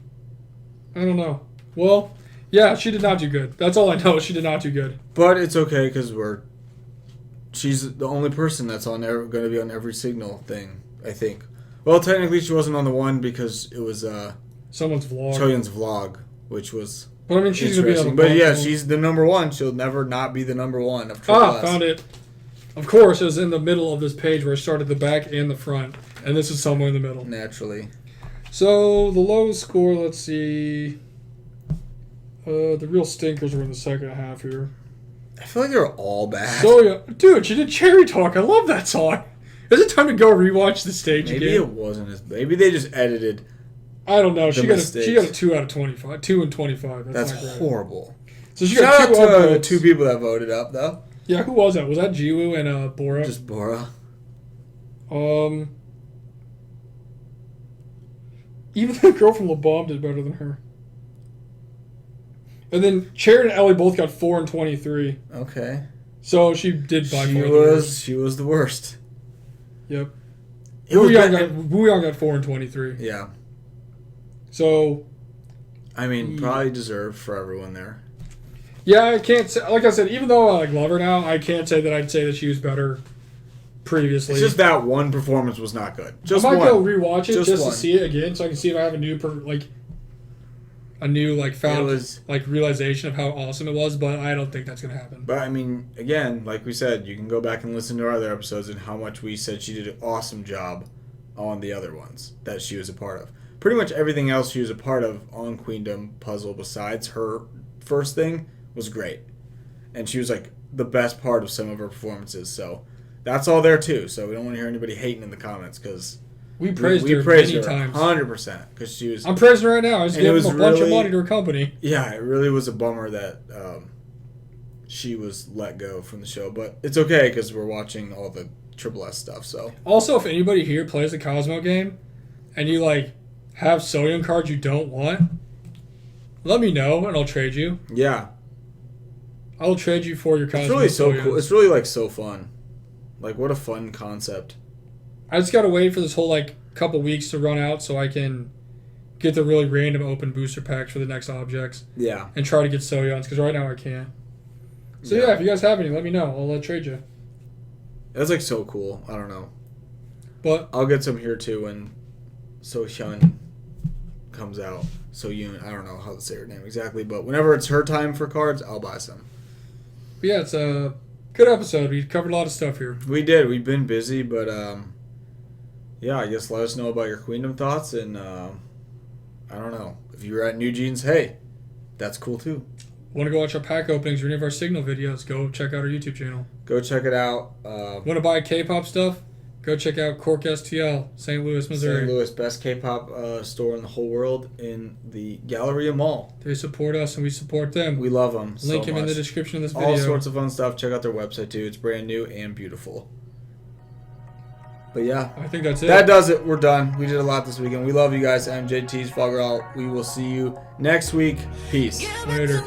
I don't know. Well, yeah, she did not do good. That's all I know. She did not do good. But it's okay, because she's the only person that's going to be on every Signal thing, I think. Well, technically she wasn't on the one because it was Someone's vlog. Choyeon's vlog, which was But I mean, she's going to be on the But yeah, vlog. she's the number one. She'll never not be the number one of Triple S. Found it. Of course, it was in the middle of this page where I started the back and the front. And this is somewhere in the middle. Naturally. So, the lowest score, let's see. The real stinkers were in the second half here. I feel like they're all bad. So, yeah. Dude, she did Cherry Talk. I love that song. Is it time to go rewatch the stage Maybe again? it wasn't as... Maybe they just edited I don't know. She got mistakes. a 2 out of 25. 2 and 25. That's not great. horrible. So she Shout got out two to the upvotes. 2 people that voted up, though. Yeah, who was that? Was that Jiwoo and Bora? Just Bora. Even the girl from La Bombe did better than her. And then Sharon and Ellie both got 4 and 23. Okay. So she did by far the worst. She was the worst. Yep. Woo Young got 4 and 23. Yeah. So, I mean, probably deserved for everyone there. yeah, I can't say, like I said, even though I love her now, I can't say that I'd say that she was better previously. It's just that one performance was not good. Just I might one. go rewatch it just one. to see it again, so I can see if I have a new realization of how awesome it was. But I don't think that's gonna happen. But I mean, again, like we said, you can go back and listen to our other episodes and how much we said she did an awesome job on the other ones that she was a part of. Pretty much everything else she was a part of on Queendom Puzzle besides her first thing was great. And she was like the best part of some of her performances. So that's all there too. So we don't want to hear anybody hating in the comments because we praised her many times. 100% because she was. I'm praising her right now. I just gave a bunch of money to her company. Yeah, it really was a bummer that she was let go from the show, but it's okay because we're watching all the Triple S stuff. So also, if anybody here plays the Cosmo game, and you have Soyeon cards you don't want, let me know and I'll trade you. Yeah, I'll trade you for your Cosmo. It's really so Soyeons. cool. It's really so fun. What a fun concept. I just gotta wait for this whole couple weeks to run out so I can get the really random open booster packs for the next objects. Yeah. And try to get Soyeons because right now I can't. So yeah, if you guys have any, let me know. I'll trade you. That's so cool. I don't know. But I'll get some here too when Sohyun comes out. Sohyun, I don't know how to say her name exactly, but whenever it's her time for cards, I'll buy some. But yeah, it's a good episode. We covered a lot of stuff here. We did. We've been busy, but yeah, I guess let us know about your Queendom thoughts, and I don't know. If you were at Newjeans, hey, that's cool too. Want to go watch our pack openings or any of our Signal videos, go check out our YouTube channel. Go check it out. Want to buy K-pop stuff? Go check out Cork STL, St. Louis, Missouri. St. Louis, best K-pop store in the whole world in the Galleria Mall. They support us and we support them. We love them so Link them much. in the description of this video. All sorts of fun stuff. Check out their website too. It's brand new and beautiful. But yeah. I think that's it. That does it. We're done. We did a lot this weekend. We love you guys. I'm JT's Fogger. We will see you next week. Peace. Later.